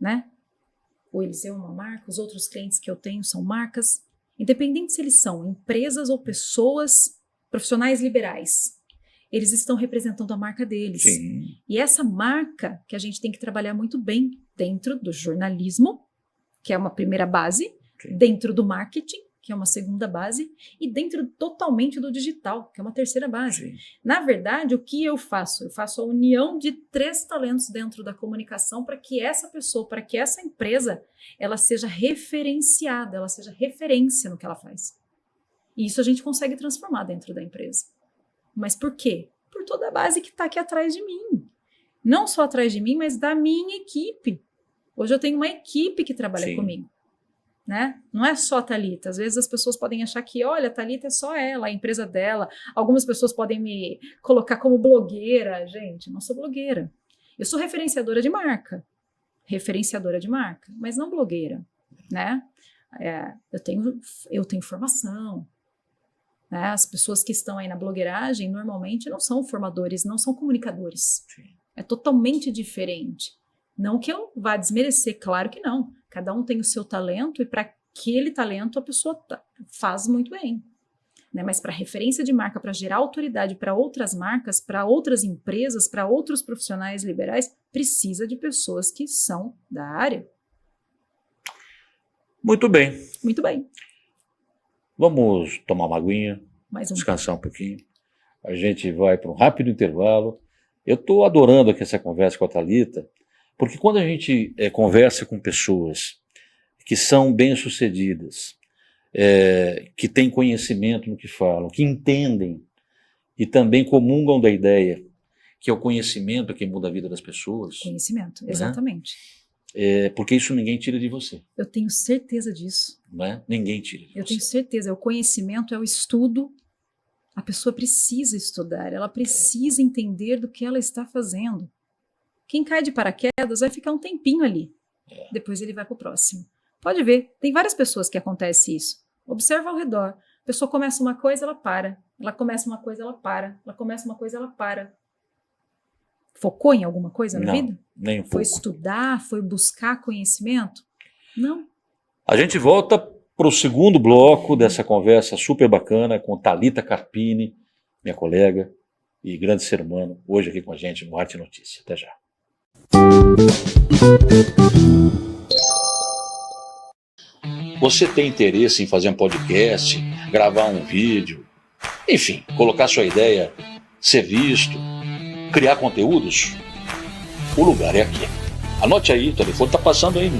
né? O Eliseu é uma marca, os outros clientes que eu tenho são marcas. Independente se eles são empresas ou pessoas, profissionais liberais, eles estão representando a marca deles. Sim. E essa marca que a gente tem que trabalhar muito bem dentro do jornalismo, que é uma primeira base, dentro do marketing, que é uma segunda base, e dentro totalmente do digital, que é uma terceira base. Sim. Na verdade, o que eu faço? Eu faço a união de 3 talentos dentro da comunicação para que essa pessoa, para que essa empresa, ela seja referenciada, ela seja referência no que ela faz. E isso a gente consegue transformar dentro da empresa. Mas por quê? Por toda a base que está aqui atrás de mim. Não só atrás de mim, mas da minha equipe. Hoje eu tenho uma equipe que trabalha comigo. Né? Não é só a Thalita. Às vezes as pessoas podem achar que, olha, a Thalita é só ela, a empresa dela. Algumas pessoas podem me colocar como blogueira. Gente, não sou blogueira. Eu sou referenciadora de marca. Mas não blogueira. Né? Eu tenho formação. Né? As pessoas que estão aí na blogueiragem normalmente não são formadores, não são comunicadores. Sim. É totalmente diferente. Não que eu vá desmerecer, claro que não. Cada um tem o seu talento e para aquele talento a pessoa faz muito bem. Né? Mas para referência de marca, para gerar autoridade para outras marcas, para outras empresas, para outros profissionais liberais, precisa de pessoas que são da área. Muito bem. Muito bem. Vamos tomar uma aguinha, descansar um pouquinho. A gente vai para um rápido intervalo. Eu estou adorando aqui essa conversa com a Thalita, porque quando a gente conversa com pessoas que são bem-sucedidas, que têm conhecimento no que falam, que entendem e também comungam da ideia que é o conhecimento que muda a vida das pessoas. Conhecimento, exatamente. Porque isso ninguém tira de você. Eu tenho certeza disso. Né? Ninguém tira de você. Eu tenho certeza. O conhecimento é o estudo. A pessoa precisa estudar, ela precisa entender do que ela está fazendo. Quem cai de paraquedas vai ficar um tempinho ali. Depois ele vai para o próximo. Pode ver, tem várias pessoas que acontece isso. Observa ao redor. A pessoa começa uma coisa, ela para. Ela começa uma coisa, ela para. Ela começa uma coisa, ela para. Focou em alguma coisa na vida? Nem um pouco. Foi estudar, foi buscar conhecimento? Não. A gente volta para o segundo bloco dessa conversa super bacana com Thalita Carpini, minha colega e grande ser humano, hoje aqui com a gente no Arte e Notícia. Até já. Você tem interesse em fazer um podcast, gravar um vídeo, enfim, colocar sua ideia, ser visto, criar conteúdos? O lugar é aqui. Anote aí, o telefone está passando aí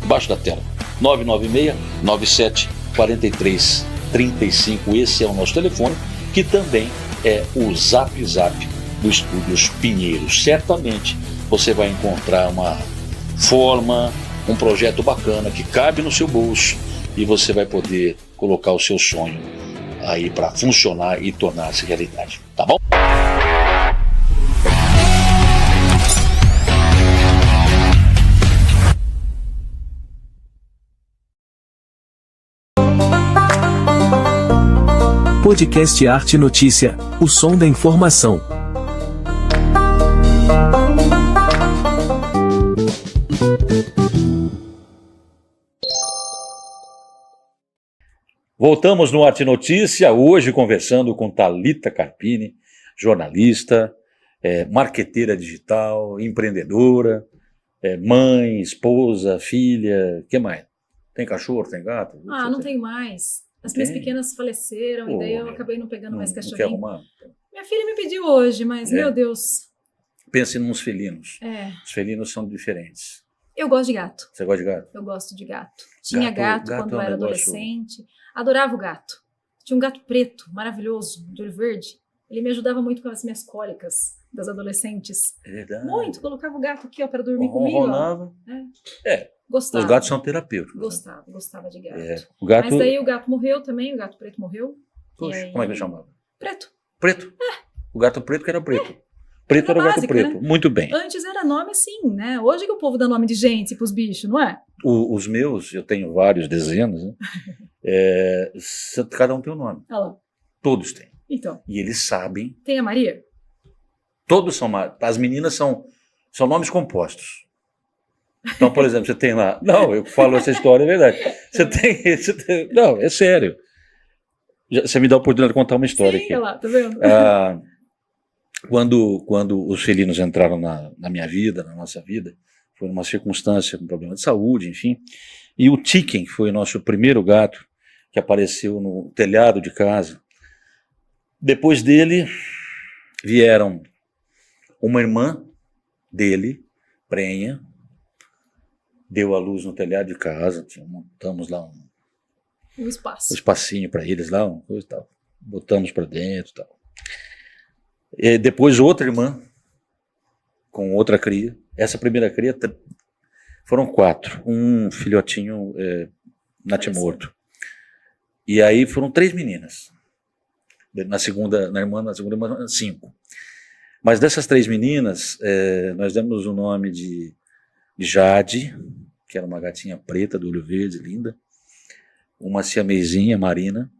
embaixo da tela. 996-97-43-35. Esse é o nosso telefone, que também é o Zap do Estúdios Pinheiros. Certamente você vai encontrar uma forma, um projeto bacana que cabe no seu bolso e você vai poder colocar o seu sonho aí para funcionar e tornar-se realidade. Tá bom? Podcast Arte Notícia, o som da informação. Voltamos no Arte Notícia, hoje conversando com Thalita Carpini, jornalista, marqueteira digital, empreendedora, mãe, esposa, filha, o que mais? Tem cachorro, tem gato? Ah, não tenho mais. As minhas pequenas faleceram e daí eu acabei não pegando mais Não quer cachorrinho. arrumar? Minha filha me pediu hoje, mas meu Deus. Pense nos felinos. É. Os felinos são diferentes. Eu gosto de gato. Você gosta de gato? Eu gosto de gato. Tinha gato gato quando é um eu era negócio- adolescente. Adorava o gato. Tinha um gato preto, maravilhoso, de olho verde. Ele me ajudava muito com as minhas cólicas das adolescentes. É verdade. Muito. Colocava o gato aqui, ó, para dormir comigo. Ó. Ronronava. Gostava. Os gatos são terapêuticos. né? Gostava de gato. O gato. Mas daí o gato morreu também, o gato preto morreu. Poxa, E aí- como é que ele chamava? Preto. Preto. O gato preto que era preto. Preto Era era o gato básica, preto. né? Muito bem. Antes era nome sim, né? Hoje que o povo dá nome de gente pros bichos, não é? Os meus, eu tenho vários dezenas, né? Cada um tem um nome. Olha lá. Todos têm. Então, E eles sabem. tem a Maria? Todos são. As meninas são nomes compostos. Então, por exemplo, você tem lá. Não, eu falo essa história, é verdade. Não, é sério. Você me dá a oportunidade de contar uma história Sim, aqui. olha lá, tá vendo? Quando os felinos entraram na minha vida, na nossa vida, foi numa circunstância com problema de saúde, enfim. E o Chicken foi o nosso primeiro gato que apareceu no telhado de casa. Depois dele, vieram uma irmã dele, prenha, deu à luz no telhado de casa, montamos lá um O espacinho para eles lá, uma coisa e tal. Botamos para dentro e tal. E depois outra irmã, com outra cria. Essa primeira cria, foram 4. Um filhotinho natimorto. E aí foram 3 meninas. Na segunda irmã, 5. Mas dessas 3 meninas, nós demos o nome de Jade, que era uma gatinha preta, do olho verde, linda. Uma siamesinha, Marina.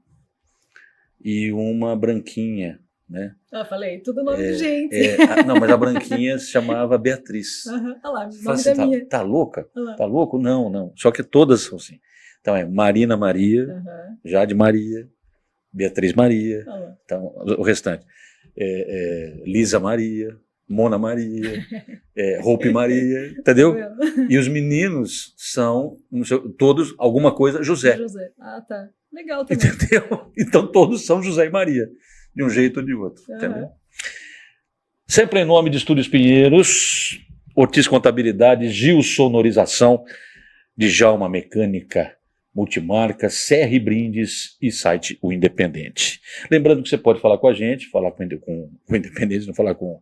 E uma branquinha, né? Ah, falei, tudo nome de gente. Não, mas a branquinha se chamava Beatriz. Olha lá, o Fala nome assim, da minha. tá louca? Olha lá. Tá louco? Não, não. Só que todas são assim. Então é Marina Maria, Aham, Jade Maria, Beatriz Maria, olha lá. então, o restante. Lisa Maria, Mona Maria, Hope Maria, entendeu? Tá vendo? E os meninos são, todos, alguma coisa, José. José. Ah, tá. Legal também. Entendeu? Então todos são José e Maria, de um jeito ou de outro. Aham. Entendeu? Sempre em nome de Estúdios Pinheiros, Ortiz Contabilidade, Gil Sonorização, Djalma Mecânica Multimarca, CR Brindes e site O Independente. Lembrando que você pode falar com a gente, falar com o Independente, não falar com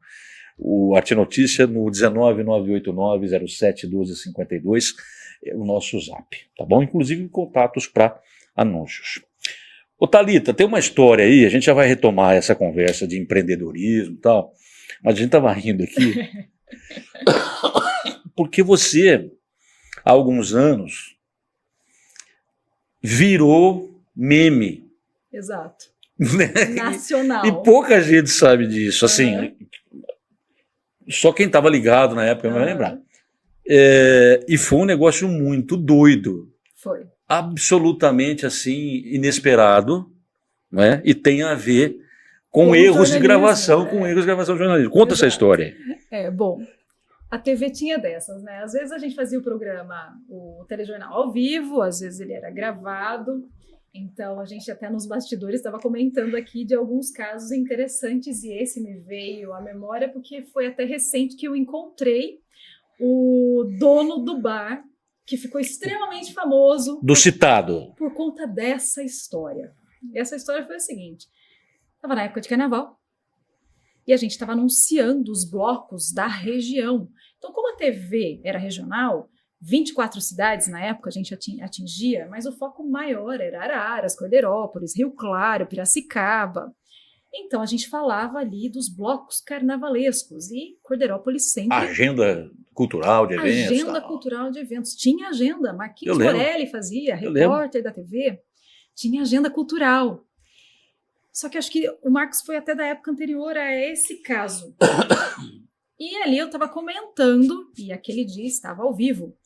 o Arte Notícia no 19989071252, é o nosso zap, tá bom? Inclusive contatos para anúncios. Ô Thalita, tem uma história aí, a gente já vai retomar essa conversa de empreendedorismo e tal, mas a gente estava rindo aqui, porque você, há alguns anos, virou meme. Exato. Né? Nacional. E pouca gente sabe disso, assim, Aham. só quem estava ligado na época vai Aham. lembrar. E foi um negócio muito doido, Foi. absolutamente assim, inesperado, né? E tem a ver com Com o erros de jornalismo, gravação, né? com erros de gravação de jornalismo. Conta essa Exato. história. Bom, a TV tinha dessas, né? Às vezes a gente fazia o programa, o telejornal ao vivo, às vezes ele era gravado. Então a gente até nos bastidores estava comentando aqui de alguns casos interessantes e esse me veio à memória porque foi até recente que eu encontrei o dono do bar que ficou extremamente famoso Do citado. por conta dessa história. E essa história foi a seguinte: estava na época de carnaval e a gente estava anunciando os blocos da região. Então, como a TV era regional, 24 cidades na época a gente atingia, mas o foco maior era Araras, Cordeirópolis, Rio Claro, Piracicaba. Então, a gente falava ali dos blocos carnavalescos e Cordeirópolis sempre... Agenda cultural de eventos. Agenda tal. cultural de eventos. Tinha agenda. Marquinhos Eu lembro. Morelli fazia, Eu repórter da TV. Tinha agenda cultural. Só que acho que o Marcos foi até da época anterior a esse caso. E ali eu estava comentando, e aquele dia estava ao vivo,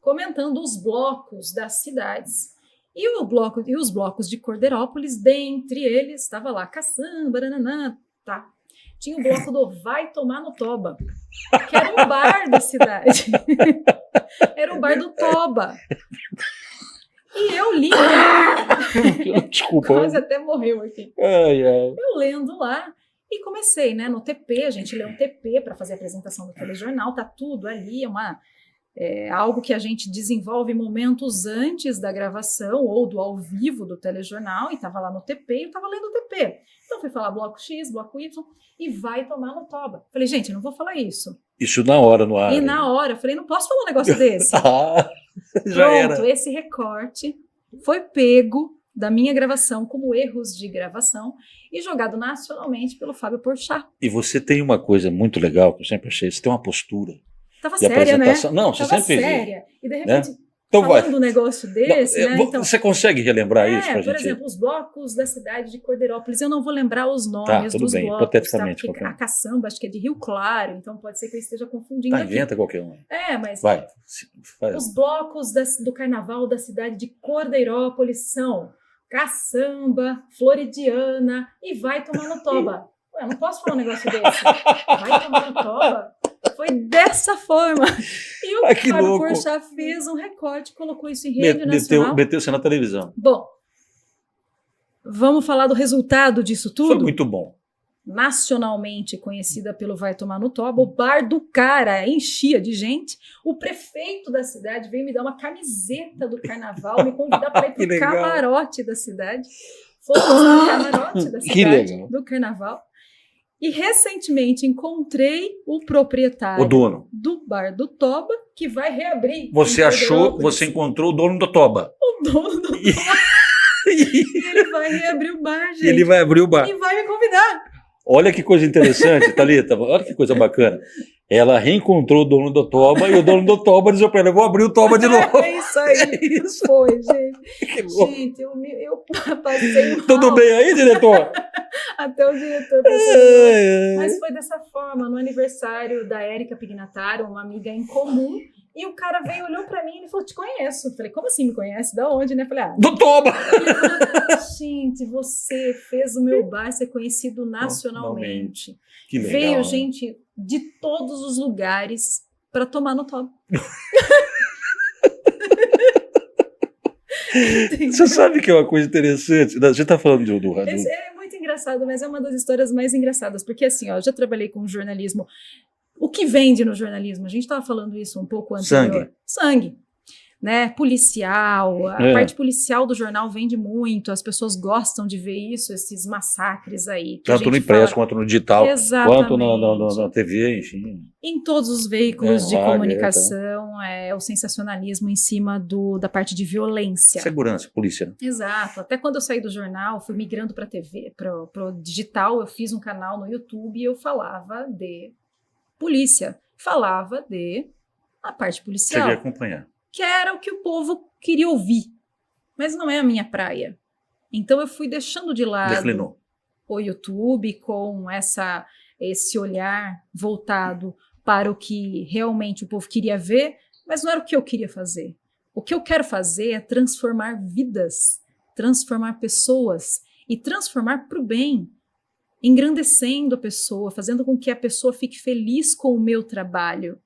comentando os blocos das cidades. E os blocos de Corderópolis, dentre eles, estava lá, caçamba, nananã, tá. Tinha o bloco do Vai Tomar no Toba, que era um bar da cidade. Era o bar do Toba. E eu li. Desculpa. Quase até morreu aqui. Ai, ai. Eu lendo lá e comecei, né, no TP, a gente lê um TP para fazer a apresentação do telejornal, tá tudo ali, algo que a gente desenvolve momentos antes da gravação ou do ao vivo do telejornal, e estava lá no TP, e eu estava lendo o TP. Então fui falar bloco X, bloco Y, e Vai Tomar no Toba. Falei, gente, eu não vou falar isso. Isso na hora, no ar. E na hora, eu falei, não posso falar um negócio desse. Já Pronto, era. esse recorte foi pego da minha gravação como erros de gravação e jogado nacionalmente pelo Fábio Porchat. E você tem uma coisa muito legal que eu sempre achei, você tem uma postura Tava de séria, né? apresentação. Não, você Tava sempre fez isso. séria. E de repente, Então vai. falando um negócio desse, né? Então, Você consegue relembrar isso pra por gente? exemplo, os blocos da cidade de Corderópolis. Eu não vou lembrar os Tá, nomes tudo dos bem, blocos, hipoteticamente, tá? Porque qualquer um. a caçamba acho que é de Rio Claro, então pode ser que eu esteja confundindo Tá, aqui. inventa qualquer um. Mas Vai. Faz. os blocos do carnaval da cidade de Cordeirópolis são Caçamba, Floridiana e Vai Tomar no Toba. Ué, eu não posso falar um negócio desse. Vai Tomar no Toba. Foi dessa forma. E o Que Fábio louco. Porchat fez um recorte, colocou isso em rede nacional. Meteu-se na televisão. Bom, vamos falar do resultado disso tudo? Foi muito bom. Nacionalmente conhecida pelo Vai Tomar no Toba, o bar do cara enchia de gente. O prefeito da cidade veio me dar uma camiseta do carnaval, me convidar para ir Que para o legal. camarote da cidade. Fomos no camarote da Que cidade, legal. do carnaval. E recentemente encontrei o proprietário O dono. do bar do Toba, que vai reabrir. Você em achou, Corderópolis. você encontrou o dono do Toba. O dono do E E ele vai reabrir o bar, gente. ele vai abrir o bar. E vai me convidar. Olha que coisa interessante, Thalita. Olha que coisa bacana. Ela reencontrou o dono do Toba e o dono do Toba disse para ela: eu vou abrir o Toba de novo. É isso aí. É isso. Foi, gente. Que louco. Gente, eu passei mal. Tudo bem aí, diretor? Até o diretor passou mal. Mas foi dessa forma, no aniversário da Érica Pignataro, uma amiga em comum, e o cara veio, olhou pra mim e falou, te conheço. Eu falei, como assim me conhece? Da onde, né? Eu falei, Do Toba! gente, você fez o meu bar ser conhecido nacionalmente. Que legal. Veio né? gente de todos os lugares para tomar no Toba. Você sabe que é uma coisa interessante? Você está falando do Esse é muito engraçado, mas é uma das histórias mais engraçadas, porque assim, ó, eu já trabalhei com jornalismo. O que vende no jornalismo? A gente estava falando isso um pouco anterior. Sangue. Né? Policial, a parte policial do jornal vende muito, as pessoas gostam de ver isso, esses massacres aí. Tanto no impresso, quanto no digital, quanto na TV, enfim. Em todos os veículos de comunicação, o sensacionalismo em cima da parte de violência. Segurança, polícia. Né? Exato. Até quando eu saí do jornal, fui migrando para a TV, para o digital, eu fiz um canal no YouTube e eu falava de polícia, falava de a parte policial. Cheguei a acompanhar. Que era o que o povo queria ouvir, mas não é a minha praia. Então eu fui deixando de lado Declinou. o YouTube com esse olhar voltado para o que realmente o povo queria ver, mas não era o que eu queria fazer. O que eu quero fazer é transformar vidas, transformar pessoas e transformar para o bem, engrandecendo a pessoa, fazendo com que a pessoa fique feliz com o meu trabalho.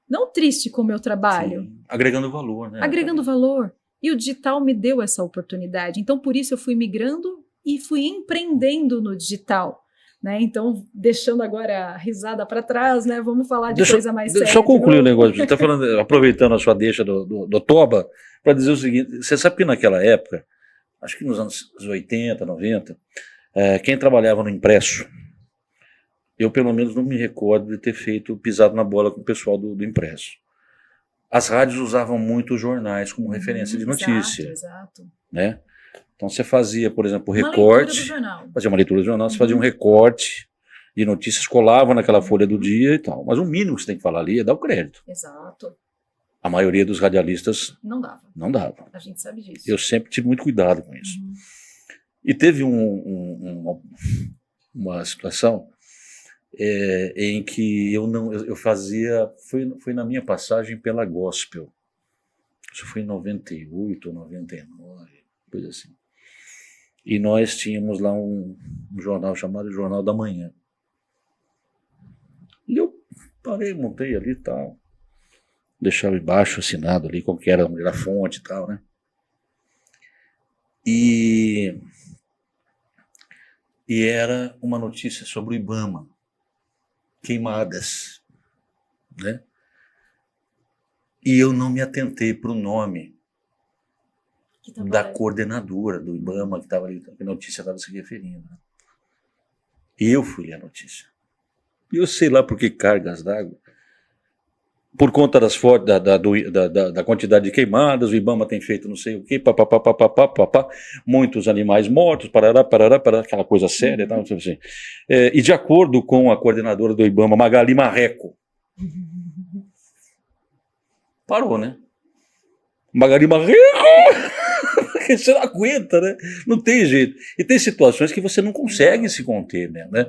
Não triste com o meu trabalho. Sim. Agregando valor, né? Agregando valor. E o digital me deu essa oportunidade. Então, por isso, eu fui migrando e fui empreendendo no digital. Né? Então, deixando agora a risada para trás, né? Vamos falar de coisa mais séria. Deixa eu concluir o negócio. Você está falando, aproveitando a sua deixa do Toba, para dizer o seguinte: você sabe que naquela época, acho que nos anos 80, 90, quem trabalhava no impresso, eu pelo menos não me recordo de ter pisado na bola com o pessoal do impresso. As rádios usavam muito os jornais como referência de notícia. Exato. Né? Então você fazia, por exemplo, o recorte. Fazia uma leitura do jornal, você fazia um recorte de notícias, colava naquela folha do dia e tal. Mas o mínimo que você tem que falar ali é dar o crédito. Exato. A maioria dos radialistas não dava. Não dava. A gente sabe disso. Eu sempre tive muito cuidado com isso. E teve uma situação em que eu fazia, foi na minha passagem pela Gospel, isso foi em 98 ou 99, coisa assim. E nós tínhamos lá um jornal chamado Jornal da Manhã. E eu parei, montei ali e tal, deixava embaixo assinado ali, como que era, onde era a fonte e tal, né? E era uma notícia sobre o IBAMA, queimadas, né? E eu não me atentei para o nome da coordenadora do IBAMA que estava ali, que a notícia estava se referindo. Eu fui ler a notícia. E eu sei lá por que cargas d'água. Por conta da quantidade de queimadas, o IBAMA tem feito não sei o quê, papapá, muitos animais mortos, parará, aquela coisa séria, tal, assim. E de acordo com a coordenadora do IBAMA, Magali Marreco, parou, né? Magali Marreco! Você não aguenta, né? Não tem jeito. E tem situações que você não consegue se conter mesmo, né?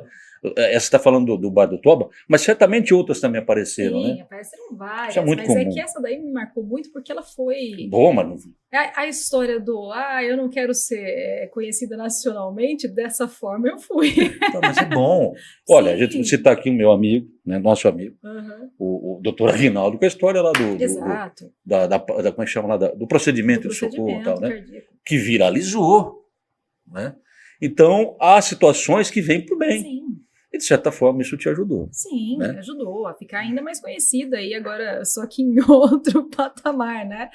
Essa está falando do Bar do Toba, mas certamente outras também apareceram, né? Sim, apareceram várias, isso é muito mas comum. É que essa daí me marcou muito porque ela foi... Bom, mano. A história do, eu não quero ser conhecida nacionalmente, dessa forma eu fui. Não, mas é bom. Olha, a gente citar aqui o meu amigo, né, nosso amigo, o doutor Aguinaldo, com a história lá Exato. como é que chama lá, do procedimento de socorro e tal, né? Que viralizou, né? Então, há situações que vêm para o bem. Sim. E, de certa forma, isso te ajudou. Sim, né? Ajudou a ficar ainda mais conhecida e agora só que em outro patamar, né?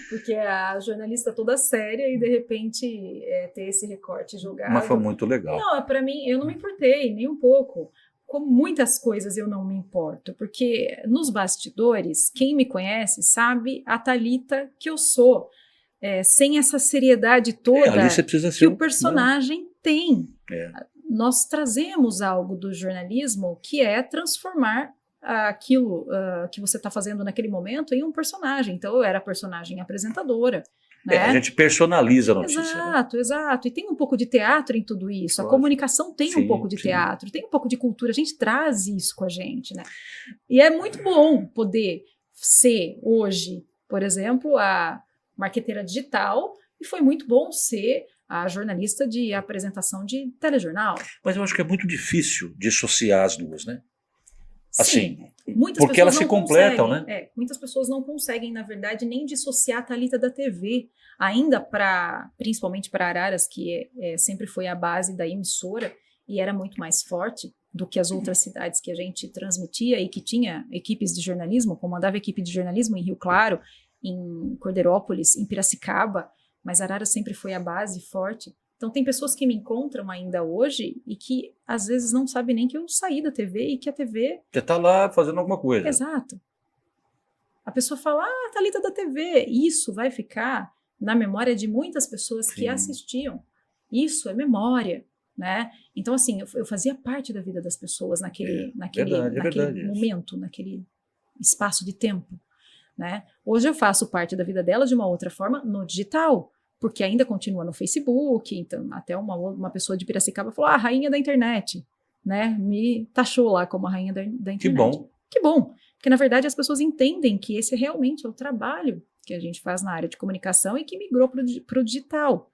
Porque a jornalista toda séria e de repente ter esse recorte jogado. Mas foi muito legal. Não, para mim, eu não me importei nem um pouco. Com muitas coisas eu não me importo, porque nos bastidores, quem me conhece sabe a Thalita que eu sou, sem essa seriedade toda ali você precisa ser, que o personagem tem. É. Nós trazemos algo do jornalismo que é transformar aquilo que você está fazendo naquele momento em um personagem. Então, eu era personagem apresentadora. Né? A gente personaliza a notícia. Exato, exato. E tem um pouco de teatro em tudo isso. A comunicação tem um pouco de teatro, tem um pouco de cultura. A gente traz isso com a gente. Né? E é muito bom poder ser hoje, por exemplo, a marqueteira digital, e foi muito bom ser a jornalista de apresentação de telejornal. Mas eu acho que é muito difícil dissociar as duas, né? Assim, sim, porque elas se completam, né? Muitas pessoas não conseguem, na verdade, nem dissociar a Thalita da TV, ainda principalmente para Araras, que sempre foi a base da emissora e era muito mais forte do que as outras cidades que a gente transmitia e que tinha equipes de jornalismo, comandava equipe de jornalismo em Rio Claro, em Cordeirópolis, em Piracicaba, mas Araras sempre foi a base forte. Então tem pessoas que me encontram ainda hoje e que às vezes não sabem nem que eu saí da TV e que a TV... Você está lá fazendo alguma coisa. Exato. A pessoa fala, Thalita da TV. Isso vai ficar na memória de muitas pessoas que assistiam. Isso é memória, né? Então assim, eu fazia parte da vida das pessoas naquele momento, naquele espaço de tempo. Né? Hoje eu faço parte da vida delas de uma outra forma no digital, porque ainda continua no Facebook. Então até uma pessoa de Piracicaba falou, a rainha da internet, né? Me taxou lá como a rainha da internet. Que bom, porque na verdade as pessoas entendem que esse realmente é o trabalho que a gente faz na área de comunicação e que migrou para o digital.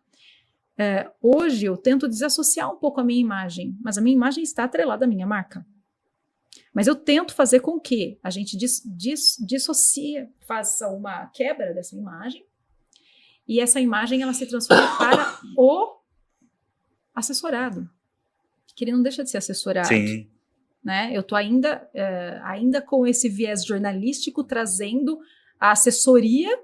Hoje eu tento desassociar um pouco a minha imagem, mas a minha imagem está atrelada à minha marca. Mas eu tento fazer com que a gente dissocie, faça uma quebra dessa imagem, e essa imagem ela se transforme para o assessorado, que ele não deixa de ser assessorado. Sim. Né? Eu estou ainda com esse viés jornalístico trazendo a assessoria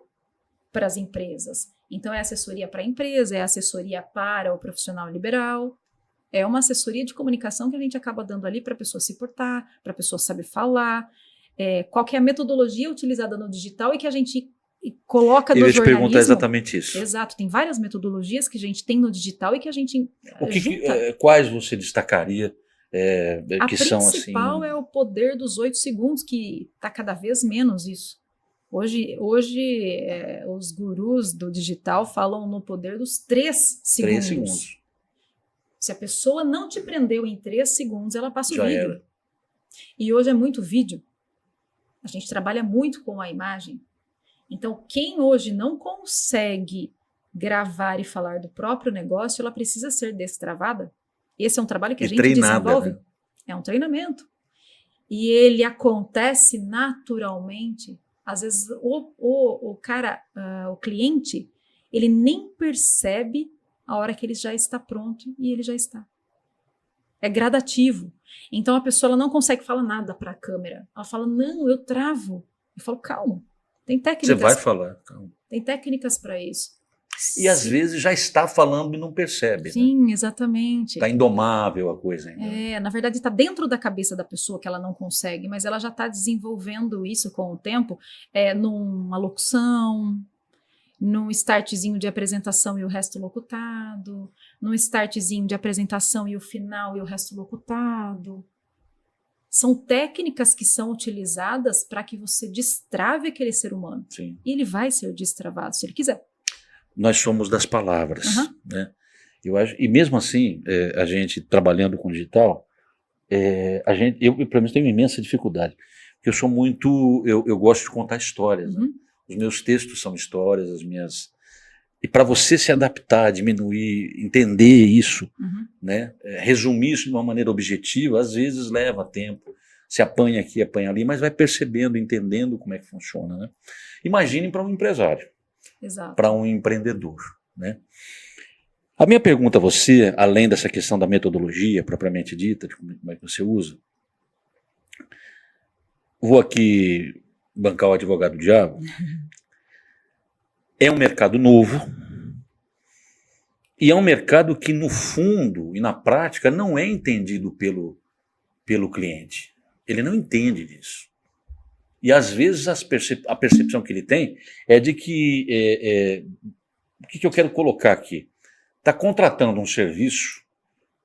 para as empresas. Então é assessoria para a empresa, é assessoria para o profissional liberal, é uma assessoria de comunicação que a gente acaba dando ali para a pessoa se portar, para a pessoa saber falar, qual que é a metodologia utilizada no digital e que a gente coloca do jornalismo. Eu ia te perguntar exatamente isso. Exato, tem várias metodologias que a gente tem no digital e que a gente quais você destacaria que são assim? A principal é o poder dos 8 segundos, que está cada vez menos isso. Hoje os gurus do digital falam no poder dos 3 segundos. 3 segundos. Se a pessoa não te prendeu em 3 segundos, ela passa o vídeo. Era. E hoje é muito vídeo. A gente trabalha muito com a imagem. Então, quem hoje não consegue gravar e falar do próprio negócio, ela precisa ser destravada. Esse é um trabalho que a E gente treinada, desenvolve. né? É um treinamento. E ele acontece naturalmente. Às vezes o cara, o cliente, ele nem percebe a hora que ele já está pronto e ele já está. É gradativo. Então a pessoa ela não consegue falar nada para a câmera. Ela fala, não, eu travo. Eu falo, calma. Tem Você técnicas. vai falar. Calma. Tem técnicas para isso. E às vezes já está falando e não percebe. Sim, exatamente. Está indomável a coisa ainda. Na verdade, está dentro da cabeça da pessoa que ela não consegue, mas ela já está desenvolvendo isso com o tempo, numa locução, num startzinho de apresentação e o resto locutado, num startzinho de apresentação e o final e o resto locutado. São técnicas que são utilizadas para que você destrave aquele ser humano. Sim. E ele vai ser destravado, se ele quiser. Nós somos das palavras, né? Eu acho, e mesmo assim, a gente trabalhando com digital, eu pelo menos tenho imensa dificuldade, porque eu sou muito, eu gosto de contar histórias, né? Os meus textos são histórias, as minhas, e para você se adaptar, diminuir, entender isso, né? Resumir isso de uma maneira objetiva, às vezes leva tempo, se apanha aqui, apanha ali, mas vai percebendo, entendendo como é que funciona, né? Imaginem para um empresário. Para um empreendedor, né? A minha pergunta a você, além dessa questão da metodologia propriamente dita, de como é que você usa, vou aqui bancar o advogado do diabo, é um mercado novo e é um mercado que no fundo e na prática não é entendido pelo cliente. Ele não entende disso. E às vezes a percepção que ele tem é de que, o que eu quero colocar aqui? Está contratando um serviço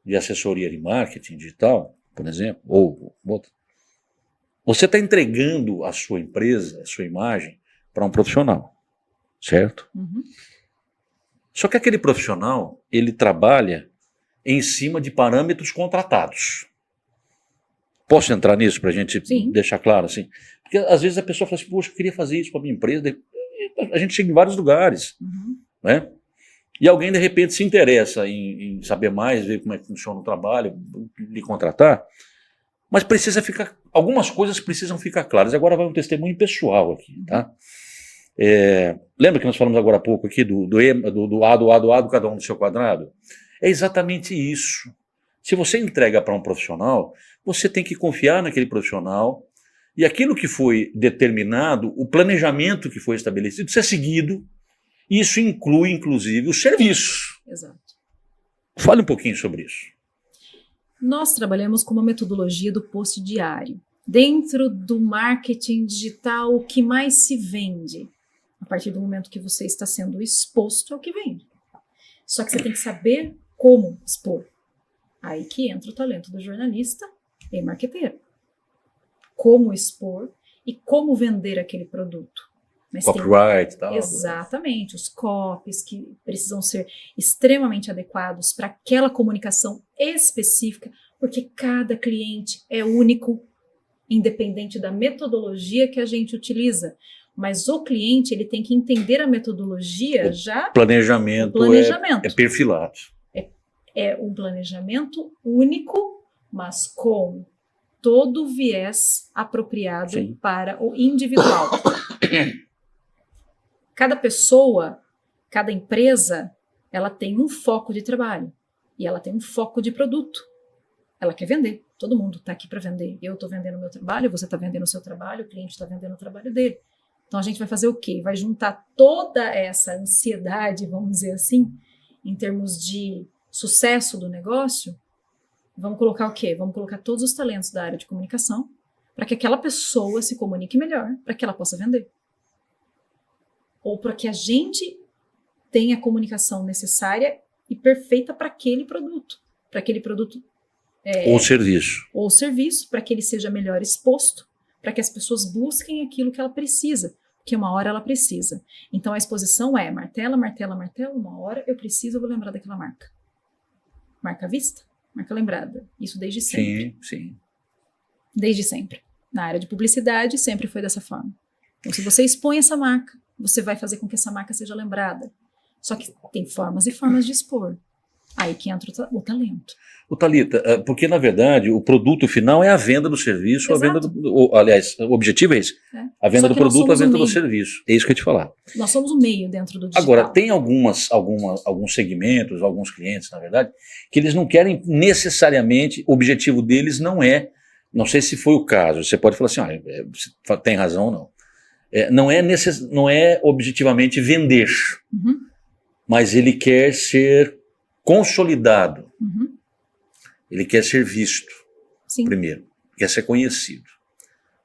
de assessoria de marketing digital, por exemplo, ou outro. Você está entregando a sua empresa, a sua imagem, para um profissional, certo? Só que aquele profissional, ele trabalha em cima de parâmetros contratados. Posso entrar nisso para a gente deixar claro assim? Porque às vezes a pessoa fala assim, poxa, eu queria fazer isso para a minha empresa. A gente chega em vários lugares, né? E alguém de repente se interessa em saber mais, ver como é que funciona o trabalho, lhe contratar, mas algumas coisas precisam ficar claras. Agora vai um testemunho pessoal aqui, tá? Lembra que nós falamos agora há pouco aqui do A, do cada um no seu quadrado? É exatamente isso. Se você entrega para um profissional, você tem que confiar naquele profissional e aquilo que foi determinado, o planejamento que foi estabelecido, ser seguido. Isso inclui, inclusive, os serviços. Exato. Fale um pouquinho sobre isso. Nós trabalhamos com uma metodologia do post diário. Dentro do marketing digital, o que mais se vende? A partir do momento que você está sendo exposto, é o que vende. Só que você tem que saber como expor. Aí que entra o talento do jornalista e marqueteiro. Como expor e como vender aquele produto. Mas copyright e tal. Exatamente, os copies que precisam ser extremamente adequados para aquela comunicação específica, porque cada cliente é único, independente da metodologia que a gente utiliza. Mas o cliente ele tem que entender a metodologia já. Planejamento. É perfilado. É um planejamento único, mas com todo o viés apropriado para o individual. Cada pessoa, cada empresa, ela tem um foco de trabalho e ela tem um foco de produto. Ela quer vender. Todo mundo está aqui para vender. Eu estou vendendo o meu trabalho, você está vendendo o seu trabalho, o cliente está vendendo o trabalho dele. Então a gente vai fazer o quê? Vai juntar toda essa ansiedade, vamos dizer assim, em termos de sucesso do negócio. Vamos colocar o quê? Vamos colocar todos os talentos da área de comunicação para que aquela pessoa se comunique melhor, para que ela possa vender. Ou para que a gente tenha a comunicação necessária e perfeita para aquele produto. Para aquele produto. Ou serviço. Ou serviço, para que ele seja melhor exposto, para que as pessoas busquem aquilo que ela precisa. Porque uma hora ela precisa. Então a exposição é martela, martela, martela, uma hora eu preciso, eu vou lembrar daquela marca. Marca à vista, marca lembrada. Isso desde sempre. Sim. Desde sempre. Na área de publicidade sempre foi dessa forma. Então se você expõe essa marca, você vai fazer com que essa marca seja lembrada. Só que tem formas e formas de expor. Aí que entra o talento. O Thalita, porque na verdade o produto final é a venda do serviço, Exato. a venda aliás, o objetivo é esse, É. a venda Só do que nós produto, a somos o venda do meio. serviço. É isso que eu ia te falar. Nós somos o meio dentro do digital. Agora, tem alguns segmentos, alguns clientes, na verdade, que eles não querem necessariamente, o objetivo deles não sei se foi o caso, você pode falar assim, você tem razão ou não. Não é objetivamente vender, Uhum, mas ele quer ser consolidado, uhum. ele quer ser visto Sim. primeiro, quer ser conhecido.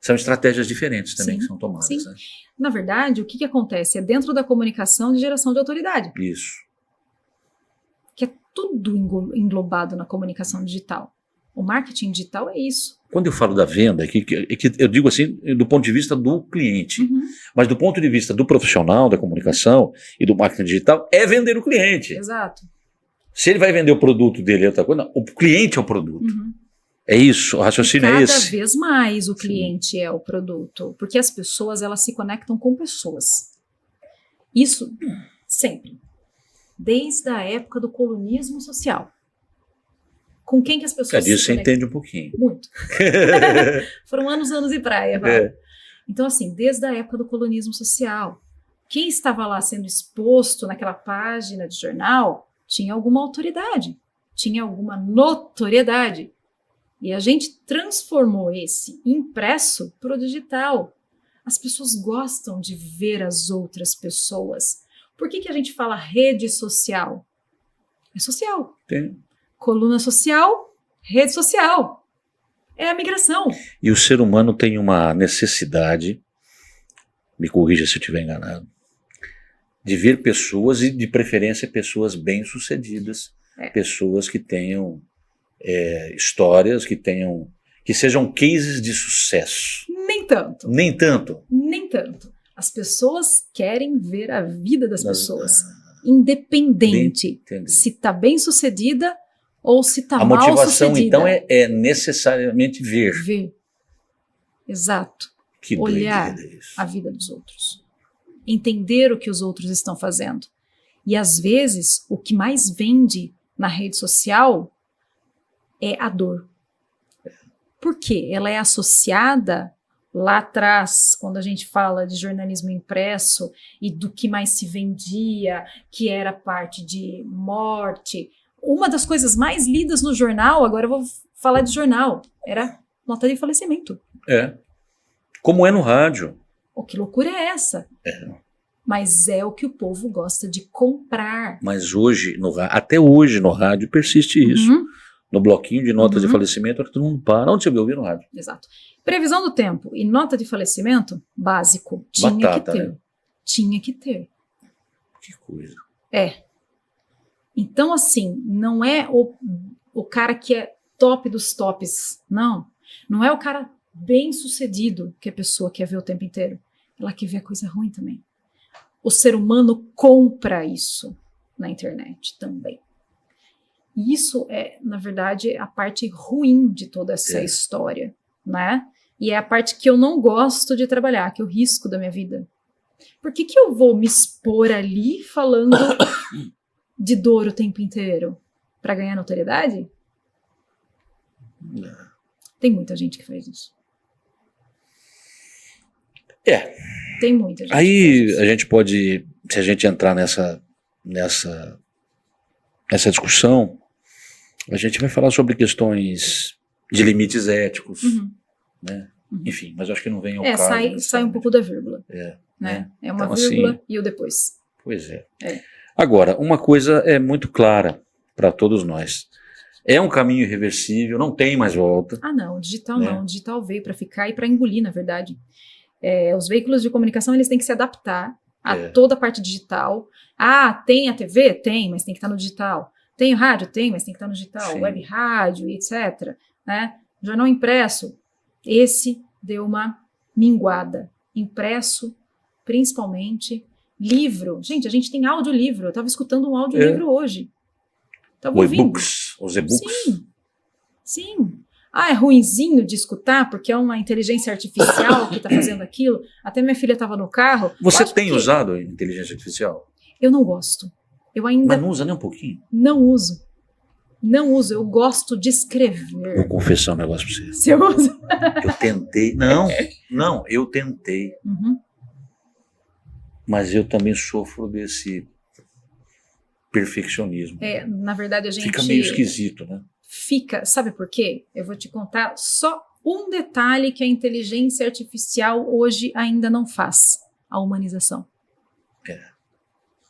São estratégias diferentes também Sim, que são tomadas. sim. Né? Na verdade, o que acontece? É dentro da comunicação de geração de autoridade, Isso. que é tudo englobado na comunicação digital. O marketing digital é isso. Quando eu falo da venda, é que eu digo assim, do ponto de vista do cliente, Uhum. mas do ponto de vista do profissional da comunicação e do marketing digital, é vender o cliente. Exato. Se ele vai vender o produto dele, é outra coisa, não, o cliente é o produto. Uhum. É isso, o raciocínio é Cada esse. vez mais o cliente é o produto, porque as pessoas elas se conectam com pessoas. Isso sempre, desde a época do colonismo social. Com quem que as pessoas Disso se você conectam? entende um pouquinho. Muito. Foram anos e praia. Val. É. Então, assim, desde a época do colonismo social, quem estava lá sendo exposto naquela página de jornal tinha alguma autoridade, tinha alguma notoriedade. E a gente transformou esse impresso para o digital. As pessoas gostam de ver as outras pessoas. Por que a gente fala rede social? É social. Tem. Coluna social, rede social. É a migração. E o ser humano tem uma necessidade, me corrija se eu estiver enganado, de ver pessoas e, de preferência, pessoas bem-sucedidas, pessoas que tenham histórias, que sejam cases de sucesso. Nem tanto. Nem tanto. Nem tanto. As pessoas querem ver a vida das pessoas, independente se está bem-sucedida ou se está mal sucedida. A motivação, então, é necessariamente ver. Ver. Exato. Que olhar doideira isso. a vida dos outros. Entender o que os outros estão fazendo. E, às vezes, o que mais vende na rede social é a dor. Por quê? Ela é associada lá atrás, quando a gente fala de jornalismo impresso e do que mais se vendia, que era parte de morte. Uma das coisas mais lidas no jornal, agora eu vou falar de jornal, era nota de falecimento. Como é no rádio. Oh, que loucura é essa? Mas é o que o povo gosta de comprar. Mas hoje, até hoje no rádio persiste isso. Uhum. No bloquinho de notas de falecimento, todo mundo para. Onde você viu? Ouvir no rádio. Exato. Previsão do tempo e nota de falecimento, básico. Tinha Batata, que ter. né? Tinha que ter. Que coisa. Então, assim, não é o cara que é top dos tops. Não. Não é o cara bem sucedido que a pessoa quer ver o tempo inteiro. Ela quer ver a coisa ruim também. O ser humano compra isso na internet também. E isso é, na verdade, a parte ruim de toda essa história, né? E é a parte que eu não gosto de trabalhar, que eu risco da minha vida. Por que eu vou me expor ali falando de dor o tempo inteiro? Para ganhar notoriedade? Tem muita gente que faz isso. Tem muita gente. Aí a gente pode, se a gente entrar nessa discussão, a gente vai falar sobre questões de limites éticos, né? Enfim, mas eu acho que não vem ao caso. Sai um pouco da vírgula. Né? É uma Então, vírgula assim, e o depois. Pois é. Agora, uma coisa é muito clara para todos nós. É um caminho irreversível, não tem mais volta. Ah, não, o digital não. O digital veio para ficar e para engolir, na verdade. Os veículos de comunicação eles têm que se adaptar a toda a parte digital. Ah, tem a TV? Tem, mas tem que estar no digital. Tem o rádio? Tem, mas tem que estar no digital. Sim. Web rádio, etc. Né? Jornal impresso, esse deu uma minguada. Impresso, principalmente. Livro. Gente, a gente tem audiolivro. Eu estava escutando um audiolivro hoje. Tava ouvindo. Os e-books. Sim. Ah, é ruinzinho de escutar porque é uma inteligência artificial que está fazendo aquilo. Até minha filha estava no carro. Você tem usado a inteligência artificial? Eu não gosto. Eu ainda Mas não usa nem um pouquinho? não uso. Não uso, eu gosto de escrever. Vou confessar um negócio pra você. Você usa? Eu tentei. Não, eu tentei. Uhum. Mas eu também sofro desse perfeccionismo. Na verdade, a gente Fica meio esquisito, né? fica. Sabe por quê? Eu vou te contar só um detalhe que a inteligência artificial hoje ainda não faz: a humanização.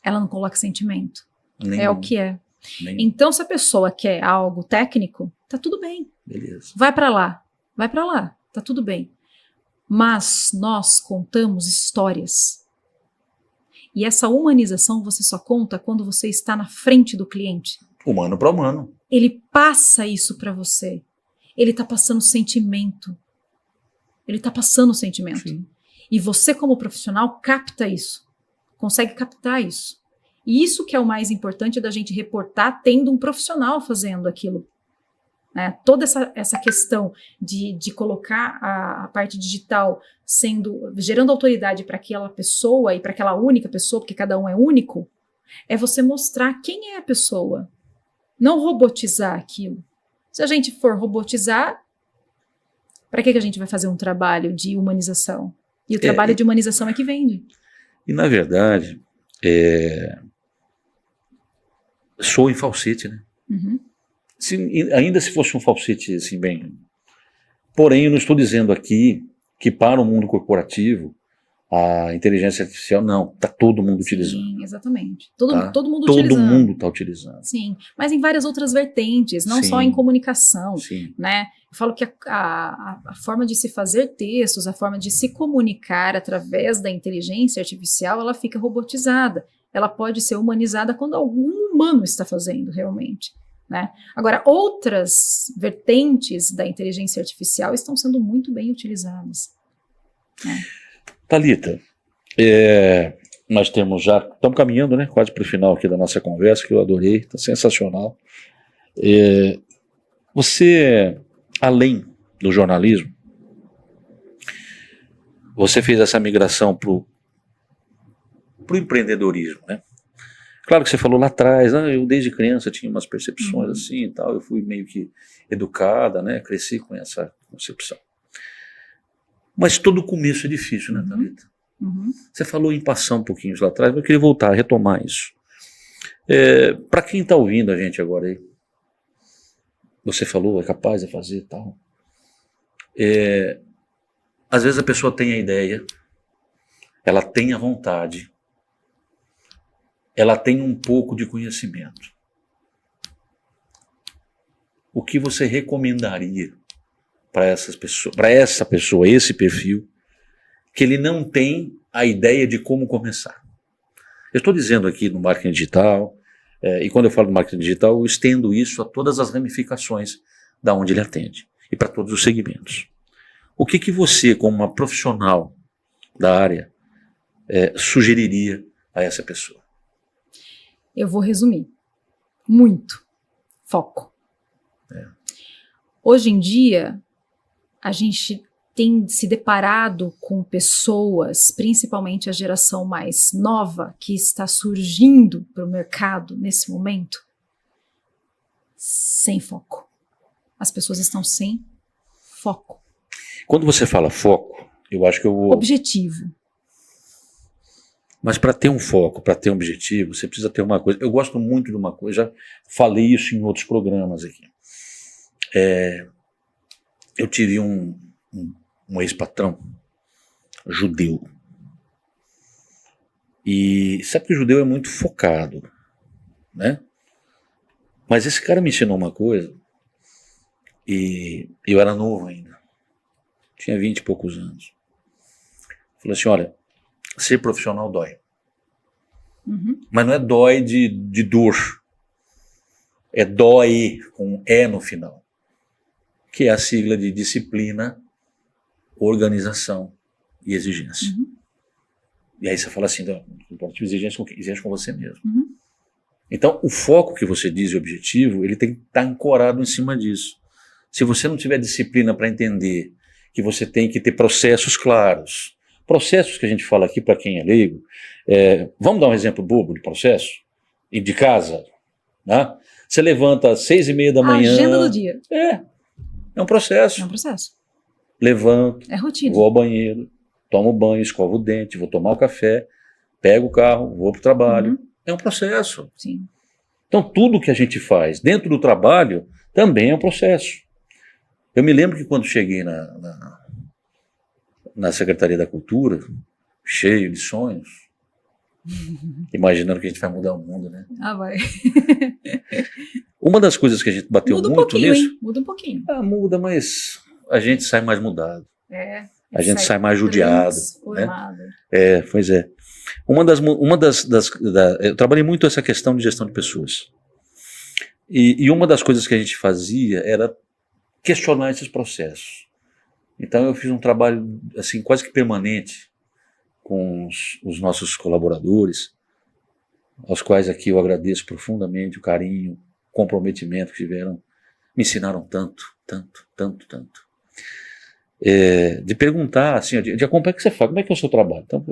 Ela não coloca sentimento. É o que é. Então, se a pessoa quer algo técnico, tá tudo bem. Beleza. Vai para lá, tá tudo bem. Mas nós contamos histórias. E essa humanização você só conta quando você está na frente do cliente. Humano para humano. Ele passa isso para você. Ele tá passando sentimento. Sim. E você, como profissional, capta isso. Consegue captar isso. E isso que é o mais importante da gente reportar, tendo um profissional fazendo aquilo. Né? Toda essa questão de colocar a parte digital gerando autoridade para aquela pessoa e para aquela única pessoa, porque cada um é único, é você mostrar quem é a pessoa. Não robotizar aquilo. Se a gente for robotizar, para que a gente vai fazer um trabalho de humanização? E o trabalho de humanização é que vende. E, na verdade, soa em falsete, né? Uhum. Ainda se fosse um falsete, assim, bem... Porém, eu não estou dizendo aqui que para o mundo corporativo a inteligência artificial, não, está todo mundo utilizando. Sim, exatamente. Todo mundo todo utilizando. mundo está utilizando. Sim, mas em várias outras vertentes, não Sim. só em comunicação, Sim. né? Eu falo que a forma de se fazer textos, a forma de se comunicar através da inteligência artificial, ela fica robotizada. Ela pode ser humanizada quando algum humano está fazendo realmente, né? Agora, outras vertentes da inteligência artificial estão sendo muito bem utilizadas, né? Thalita, nós estamos caminhando, né, quase para o final aqui da nossa conversa, que eu adorei, está sensacional. Você, além do jornalismo, você fez essa migração para o empreendedorismo, né? Claro que você falou lá atrás, eu desde criança tinha umas percepções assim e tal, eu fui meio que educada, né, cresci com essa concepção. Mas todo começo é difícil, né, Thalita? Uhum. Você falou em passar um pouquinho lá atrás, mas eu queria voltar a retomar isso. Para quem está ouvindo a gente agora aí, você falou, é capaz de fazer e tal. Às vezes a pessoa tem a ideia, ela tem a vontade, ela tem um pouco de conhecimento. O que você recomendaria para essa pessoa, esse perfil, que ele não tem a ideia de como começar? Eu estou dizendo aqui no marketing digital, e quando eu falo do marketing digital, eu estendo isso a todas as ramificações da onde ele atende, e para todos os segmentos. O que você, como uma profissional da área, sugeriria a essa pessoa? Eu vou resumir. Muito. Foco. Hoje em dia, a gente tem se deparado com pessoas, principalmente a geração mais nova, que está surgindo para o mercado nesse momento, sem foco. As pessoas estão sem foco. Quando você fala foco, eu acho que eu vou... Objetivo. Mas para ter um foco, para ter um objetivo, você precisa ter uma coisa. Eu gosto muito de uma coisa, já falei isso em outros programas aqui. Eu tive um ex-patrão judeu. E sabe que o judeu é muito focado, né? Mas esse cara me ensinou uma coisa, e eu era novo ainda, tinha 20 e poucos anos. Falei assim, olha, ser profissional dói. Uhum. Mas não é dói de dor. É dói com E no final. Que é a sigla de disciplina, organização e exigência. Uhum. E aí você fala assim, exigência com quem? Exigência com você mesmo. Uhum. Então, o foco que você diz e objetivo, ele tem que estar ancorado em cima disso. Se você não tiver disciplina para entender que você tem que ter processos claros, processos que a gente fala aqui para quem é leigo, vamos dar um exemplo bobo de processo? e de casa, né? Você levanta às 6:30 da manhã. Agenda do dia. É um processo. É um processo. Levanto, É rotina. vou ao banheiro, tomo banho, escovo o dente, vou tomar o café, pego o carro, vou para o trabalho. Uhum. É um processo. Sim. Então, tudo que a gente faz dentro do trabalho também é um processo. Eu me lembro que quando cheguei na Secretaria da Cultura, cheio de sonhos, imaginando que a gente vai mudar o mundo, né? Vai. Uma das coisas que a gente bateu Muda um muito pouquinho, nisso... hein? Muda um pouquinho. Muda, mas a gente sai mais mudado. A gente sai Sai mais judiado. transformado. Pois é. Eu trabalhei muito essa questão de gestão de pessoas. E uma das coisas que a gente fazia era questionar esses processos. Então eu fiz um trabalho assim quase que permanente com os nossos colaboradores, aos quais aqui eu agradeço profundamente o carinho, o comprometimento que tiveram, me ensinaram tanto. De perguntar, assim, de acompanhar o que você faz, como é que é o seu trabalho? Então.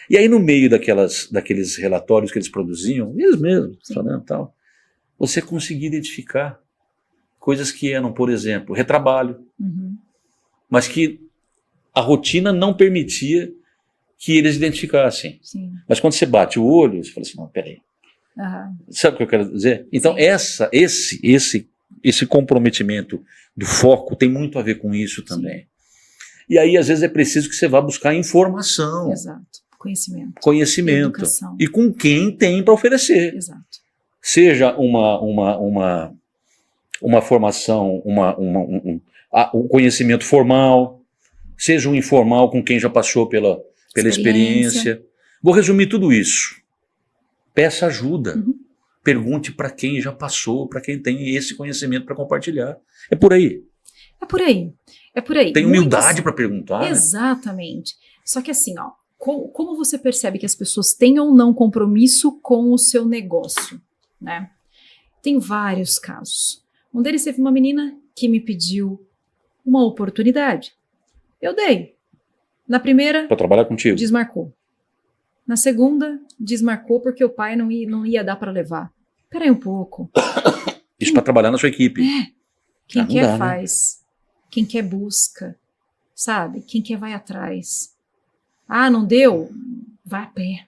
E aí no meio daqueles relatórios que eles produziam, eles mesmos, falando tal, você conseguia identificar coisas que eram, por exemplo, retrabalho, mas que a rotina não permitia que eles identificassem. Sim. Mas quando você bate o olho, você fala assim, não, peraí. Sabe o que eu quero dizer? Então esse comprometimento do foco tem muito a ver com isso também. Sim. E aí às vezes é preciso que você vá buscar informação. Exato. Conhecimento. Educação. E com quem tem para oferecer. Exato. Seja uma formação, um conhecimento formal, seja um informal com quem já passou pela experiência. Vou resumir tudo isso. Peça ajuda. Pergunte para quem já passou, para quem tem esse conhecimento para compartilhar. É por aí. Tem humildade para perguntar. Exatamente. Né? Só que assim, como você percebe que as pessoas têm ou não compromisso com o seu negócio, né? Tem vários casos. Um deles teve uma menina que me pediu uma oportunidade. Eu dei. Na primeira, para trabalhar contigo. Desmarcou. Na segunda, desmarcou porque o pai não ia dar para levar. Peraí um pouco. Isso para trabalhar na sua equipe. Quem quer faz. Quem quer busca. Sabe? Quem quer vai atrás. Não deu? Vai a pé.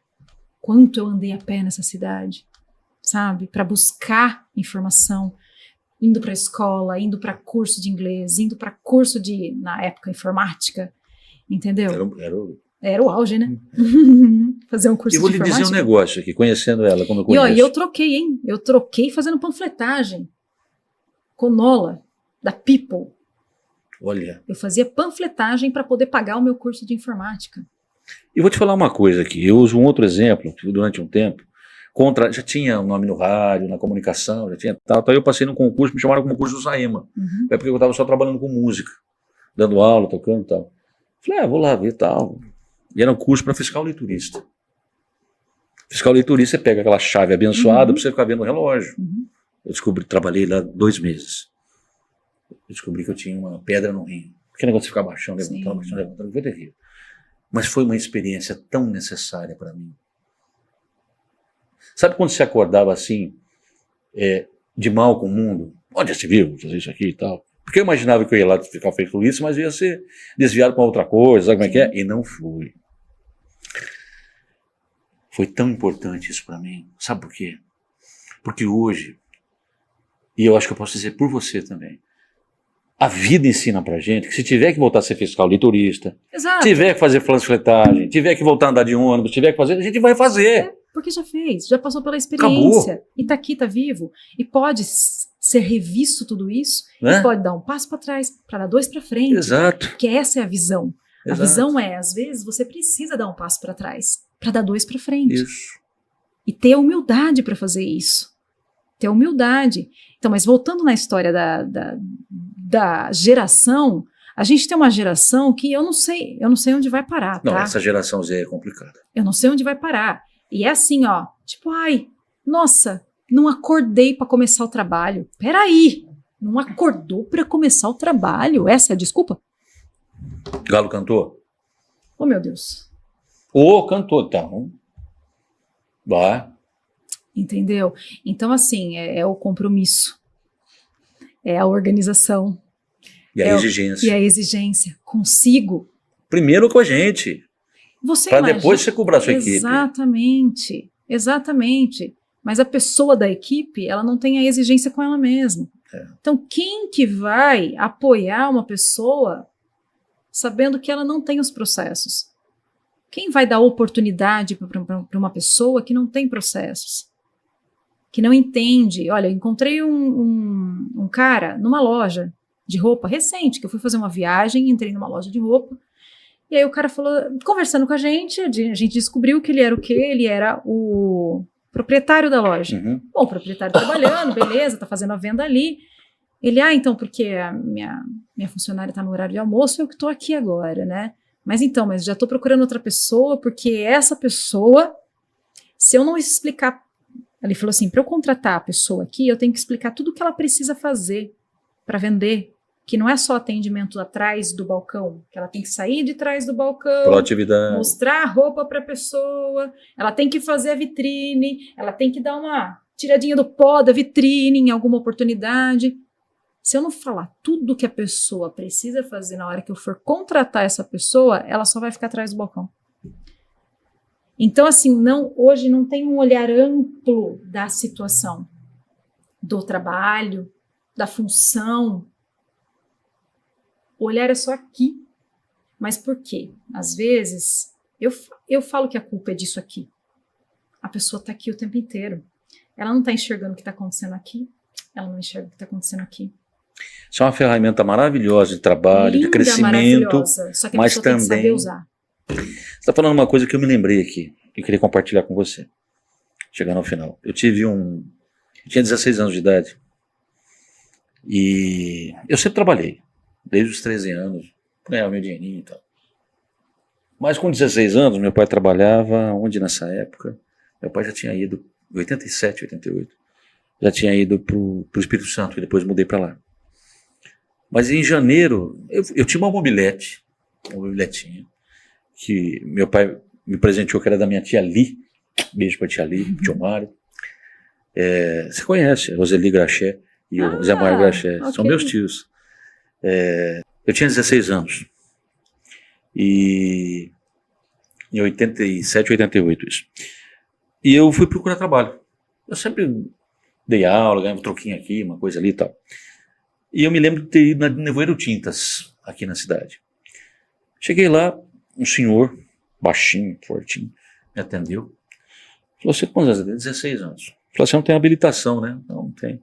Quanto eu andei a pé nessa cidade. Sabe? Para buscar informação. Indo para a escola, indo para curso de inglês, indo para curso de, na época, informática. Entendeu? Era o auge, né? Fazer um curso de informática. Eu vou lhe dizer um negócio aqui, conhecendo ela como eu conheço. E eu troquei, hein? Eu troquei fazendo panfletagem. Conola, da People. Olha. Eu fazia panfletagem para poder pagar o meu curso de informática. E vou te falar uma coisa aqui. Eu uso um outro exemplo, que durante um tempo, já tinha um nome no rádio, na comunicação, já tinha tal. Então eu passei num concurso, me chamaram como concurso do Saema. É porque eu estava só trabalhando com música, dando aula, tocando e tal. Falei, vou lá ver e tal. E era um curso para fiscal leiturista. Fiscal leiturista, você pega aquela chave abençoada para você ficar vendo o relógio. Eu trabalhei lá 2 meses. Eu descobri que eu tinha uma pedra no rim. Que negócio de ficar baixando, levantando, foi terrível. Mas foi uma experiência tão necessária para mim. Sabe quando você acordava assim, de mal com o mundo? Onde se viu fazer isso aqui e tal? Porque eu imaginava que eu ia lá ficar feito isso, mas ia ser desviado para outra coisa, sabe como é que é? E não fui. Foi tão importante isso para mim. Sabe por quê? Porque hoje, e eu acho que eu posso dizer por você também, a vida ensina pra gente que se tiver que voltar a ser fiscal leiturista, tiver que fazer panfletagem, tiver que voltar a andar de ônibus, tiver que fazer, a gente vai fazer. Porque já fez, já passou pela experiência. Acabou. E tá aqui, tá vivo. E pode ser revisto tudo isso, e pode dar um passo para trás, para dar 2 para frente. Exato. Porque essa é a visão. Exato. A visão às vezes, você precisa dar um passo para trás, para dar 2 para frente. Isso. E ter a humildade para fazer isso. Ter a humildade. Então, mas voltando na história da geração, a gente tem uma geração que eu não sei onde vai parar, tá? Não, essa geração Z é complicada. Eu não sei onde vai parar. E é assim, tipo, nossa, não acordei para começar o trabalho. Peraí, não acordou para começar o trabalho? Essa é a desculpa? Galo cantou? Oh, meu Deus. Cantou, então. Vai. Entendeu? Então, assim, é o compromisso, é a organização, E a exigência. e a exigência consigo. Primeiro com a gente, Você para imagina- depois você cobrar a sua equipe. Exatamente, exatamente. Mas a pessoa da equipe, ela não tem a exigência com ela mesma. Então, quem que vai apoiar uma pessoa sabendo que ela não tem os processos? Quem vai dar oportunidade para uma pessoa que não tem processos? Que não entende? Olha, eu encontrei um cara numa loja de roupa recente, que eu fui fazer uma viagem, entrei numa loja de roupa, e aí o cara falou, conversando com a gente descobriu que ele era o quê? Ele era o proprietário da loja. Uhum. Bom, o proprietário trabalhando, beleza, tá fazendo a venda ali. Ele, então, porque a minha funcionária tá no horário de almoço, eu que tô aqui agora, né? Mas já tô procurando outra pessoa, porque essa pessoa, se eu não explicar, ele falou assim, para eu contratar a pessoa aqui, eu tenho que explicar tudo o que ela precisa fazer para vender, que não é só atendimento atrás do balcão, que ela tem que sair de trás do balcão, Proatividade. mostrar a roupa para a pessoa, ela tem que fazer a vitrine, ela tem que dar uma tiradinha do pó da vitrine em alguma oportunidade. Se eu não falar tudo que a pessoa precisa fazer na hora que eu for contratar essa pessoa, ela só vai ficar atrás do balcão. Então, assim, hoje não tem um olhar amplo da situação, do trabalho, da função. O olhar é só aqui. Mas por quê? Às vezes, eu falo que a culpa é disso aqui. A pessoa está aqui o tempo inteiro. Ela não está enxergando o que está acontecendo aqui. Ela não enxerga o que está acontecendo aqui. Isso é uma ferramenta maravilhosa de trabalho, Linda, de crescimento, maravilhosa. Só que a mas pessoa tem que saber também... usar. Você está falando uma coisa que eu me lembrei aqui, que eu queria compartilhar com você, chegando ao final. Eu tinha 16 anos de idade, e eu sempre trabalhei, desde os 13 anos, ganhava meu dinheirinho e tal. Mas com 16 anos, meu pai trabalhava onde nessa época? Meu pai já tinha ido, em 87, 88, já tinha ido para o Espírito Santo, e depois mudei para lá. Mas em janeiro, eu tinha uma mobiletinha, que meu pai me presenteou, que era da minha tia Li. Beijo pra tia Li, tio Mário. Você conhece, Roseli Graché e o Zé Mário Graché, ok. são meus tios. Eu tinha 16 anos. E em 87, 88 isso. E eu fui procurar trabalho. Eu sempre dei aula, ganhava um troquinho aqui, uma coisa ali e tal. E eu me lembro de ter ido na Nevoeiro Tintas, aqui na cidade. Cheguei lá, um senhor, baixinho, fortinho, me atendeu. Falou, você quantos anos? 16 anos. Falou, você não tem habilitação, né? Não tem.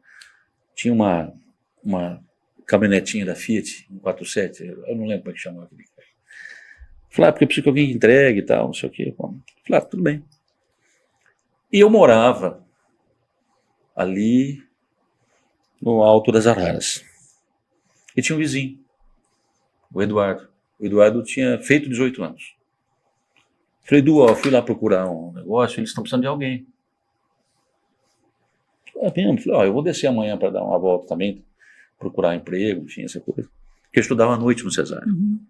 Tinha uma caminhonetinha da Fiat, 147, eu não lembro como é que chamava aquele cara. Falei, porque eu preciso que alguém entregue e tal, não sei o quê. Falei, tudo bem. E eu morava ali no Alto das Araras. E tinha um vizinho, o Eduardo. O Eduardo tinha feito 18 anos. Falei, Edu, eu fui lá procurar um negócio, eles estão precisando de alguém. Falei, eu vou descer amanhã para dar uma volta também, procurar emprego, enfim, essa coisa. Porque eu estudava à noite no Cesário. Uhum.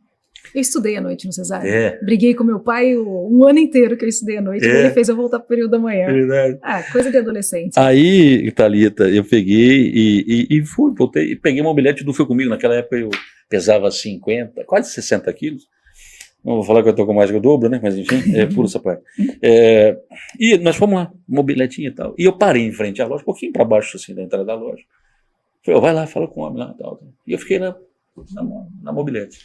Eu estudei à noite no Cesário. É. Briguei com meu pai um ano inteiro que eu estudei à noite, e ele fez eu voltar pro período da manhã. É verdade. Coisa de adolescente. Aí, Thalita, eu peguei e fui, voltei, e peguei uma mobilete do Fui Comigo. Naquela época eu pesava 50, quase 60 quilos. Não vou falar que eu tô com mais que o dobro, né? Mas enfim, é puro essa parte. E nós fomos lá, mobiletinha e tal. E eu parei em frente à loja, um pouquinho para baixo assim da entrada da loja. Falei, vai lá, fala com o homem lá e tal. E eu fiquei na mobilete.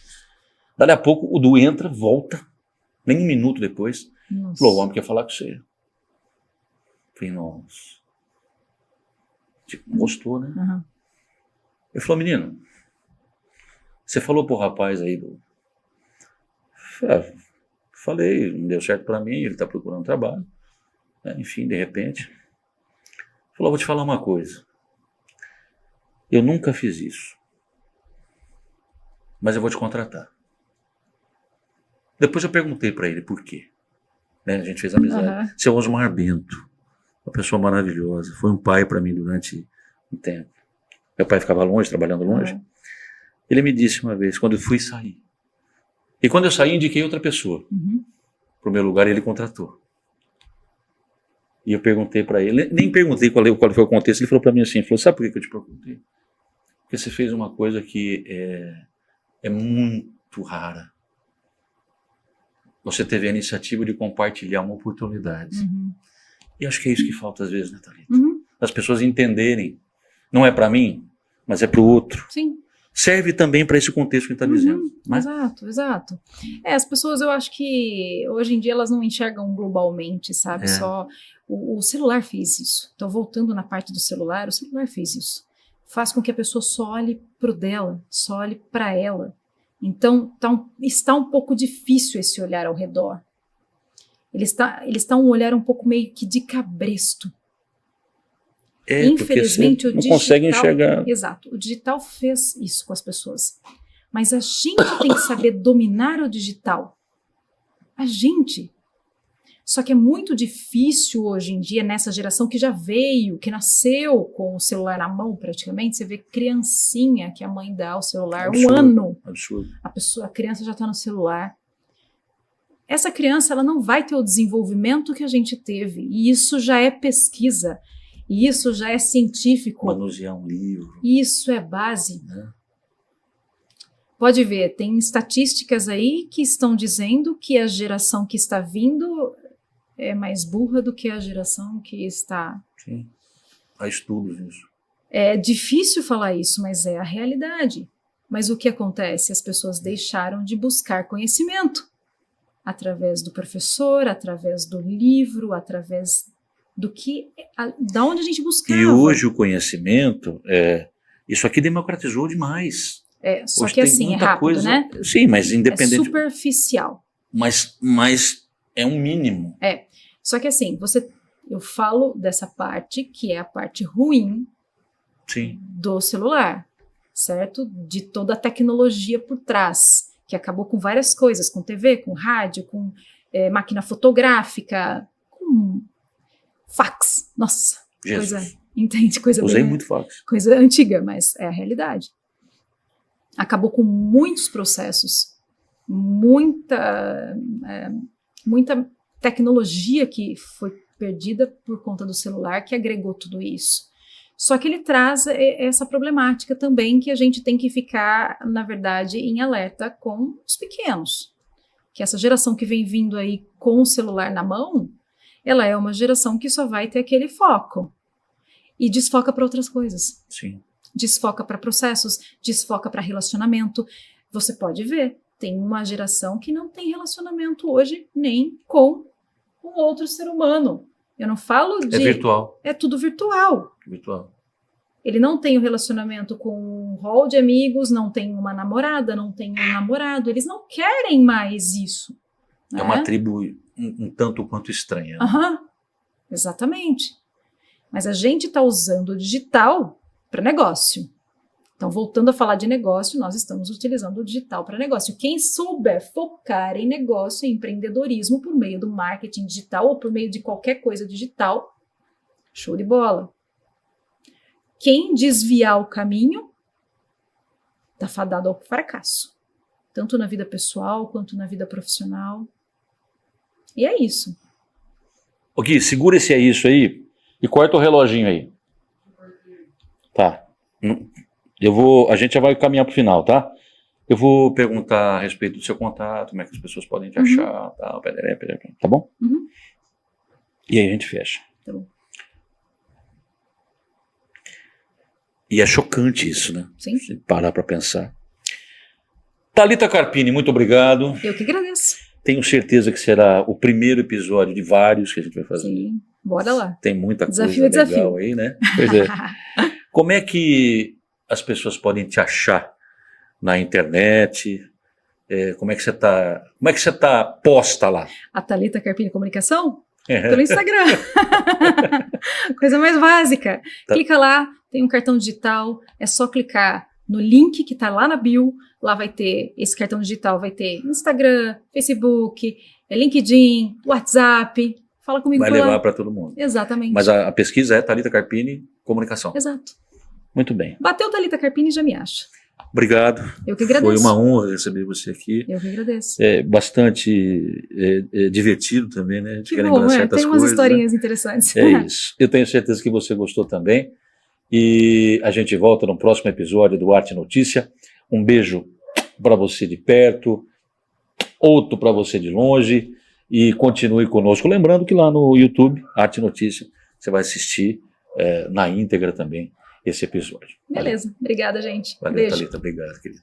Dali a pouco o Du entra, volta, nem um minuto depois. Nossa. Falou, o homem quer falar com você. Falei, nossa. Tipo, gostou, né? Uhum. Ele falou, menino, você falou pro rapaz aí do... Falei, não deu certo pra mim, ele tá procurando trabalho. Enfim, de repente. Falou, vou te falar uma coisa. Eu nunca fiz isso. Mas eu vou te contratar. Depois eu perguntei pra ele por quê. Né? A gente fez amizade. Uhum. Seu Osmar Bento, uma pessoa maravilhosa, foi um pai pra mim durante um tempo. Meu pai ficava longe, trabalhando longe. Uhum. Ele me disse uma vez, quando eu fui sair. E quando eu saí, indiquei outra pessoa Uhum. para o meu lugar e ele contratou. E eu perguntei para ele, nem perguntei qual foi o contexto, ele falou para mim assim, ele falou, sabe por que eu te perguntei? Porque você fez uma coisa que é muito rara. Você teve a iniciativa de compartilhar uma oportunidade. E acho que é isso que falta às vezes, né, Thalita? As pessoas entenderem, não é para mim, mas é para o outro. Sim. Serve também para esse contexto que a gente está dizendo. Né? Exato, exato. As pessoas, eu acho que hoje em dia elas não enxergam globalmente, sabe? Só o celular fez isso. Então, voltando na parte do celular, o celular fez isso. Faz com que a pessoa só olhe pro dela, só olhe para ela. Então, está um pouco difícil esse olhar ao redor. Ele está um olhar um pouco meio que de cabresto. Infelizmente, o não digital... consegue enxergar. Exato, o digital fez isso com as pessoas. Mas a gente tem que saber dominar o digital. A gente. Só que é muito difícil hoje em dia, nessa geração que já veio, que nasceu com o celular na mão praticamente, você vê criancinha que a mãe dá o celular, Absurdo, 1 ano. Absurdo. A criança já está no celular. Essa criança ela não vai ter o desenvolvimento que a gente teve. E isso já é pesquisa. E isso já é científico. Manusear um livro. Isso é base. Pode ver, tem estatísticas aí que estão dizendo que a geração que está vindo é mais burra do que a geração que está... Sim, há estudos nisso. É difícil falar isso, mas é a realidade. Mas o que acontece? As pessoas deixaram de buscar conhecimento. Através do professor, através do livro, através da onde a gente buscava. E hoje o conhecimento, isso aqui democratizou demais. Só hoje que assim, é rápido, né? Sim, mas independente... É superficial. Mas é um mínimo. Só que assim, eu falo dessa parte que é a parte ruim do celular, certo? De toda a tecnologia por trás, que acabou com várias coisas, com TV, com rádio, com máquina fotográfica, com fax. Nossa, Jesus. Coisa Usei bem, muito fax. Coisa antiga, mas é a realidade. Acabou com muitos processos, muita tecnologia que foi perdida por conta do celular, que agregou tudo isso. Só que ele traz essa problemática também que a gente tem que ficar, na verdade, em alerta com os pequenos. Que essa geração que vem vindo aí com o celular na mão, ela é uma geração que só vai ter aquele foco. E desfoca para outras coisas. Sim. Desfoca para processos, desfoca para relacionamento. Você pode ver, tem uma geração que não tem relacionamento hoje nem com um outro ser humano. Eu não falo de... É virtual. É tudo virtual. Virtual. Ele não tem um relacionamento com um rol de amigos, não tem uma namorada, não tem um namorado. Eles não querem mais isso. É uma tribo um tanto quanto estranha. Né? Exatamente. Mas a gente está usando o digital para negócio. Então, voltando a falar de negócio, nós estamos utilizando o digital para negócio. Quem souber focar em negócio e empreendedorismo por meio do marketing digital ou por meio de qualquer coisa digital, show de bola. Quem desviar o caminho, está fadado ao fracasso. Tanto na vida pessoal quanto na vida profissional. E é isso. Gui, segura esse isso aí e corta o reloginho aí. Tá. A gente já vai caminhar para o final, tá? Eu vou perguntar a respeito do seu contato, como é que as pessoas podem te achar, tá bom? E aí a gente fecha. Tá bom. E é chocante isso, né? Sim. Se parar para pensar. Thalita Carpini, muito obrigado. Eu que agradeço. Tenho certeza que será o primeiro episódio de vários que a gente vai fazer. Sim, bora lá. Tem muita Desafio coisa legal aí, né? Pois é. Como é que as pessoas podem te achar na internet? Como é que você tá posta lá? A Thalita Carpini Comunicação? Pelo Instagram. Coisa mais básica. Tá. Clica lá, tem um cartão digital, é só clicar no link que está lá na bio. Lá vai ter, esse cartão digital vai ter Instagram, Facebook, LinkedIn, WhatsApp. Fala comigo Vai por lá. levar para todo mundo. Exatamente. Mas a pesquisa é Thalita Carpini Comunicação. Exato. Muito bem. Bateu Thalita Carpini, já me acha. Obrigado. Eu que agradeço. Foi uma honra receber você aqui. Eu que agradeço. Bastante divertido também, né? Que bom, tem umas historinhas interessantes. É isso. Eu tenho certeza que você gostou também. E a gente volta no próximo episódio do Arte Notícia. Um beijo para você de perto, outro para você de longe, e continue conosco. Lembrando que lá no YouTube, Arte Notícia, você vai assistir na íntegra também esse episódio. Beleza. Obrigada, gente. Valeu, Beijo. Thalita. Obrigado, querido.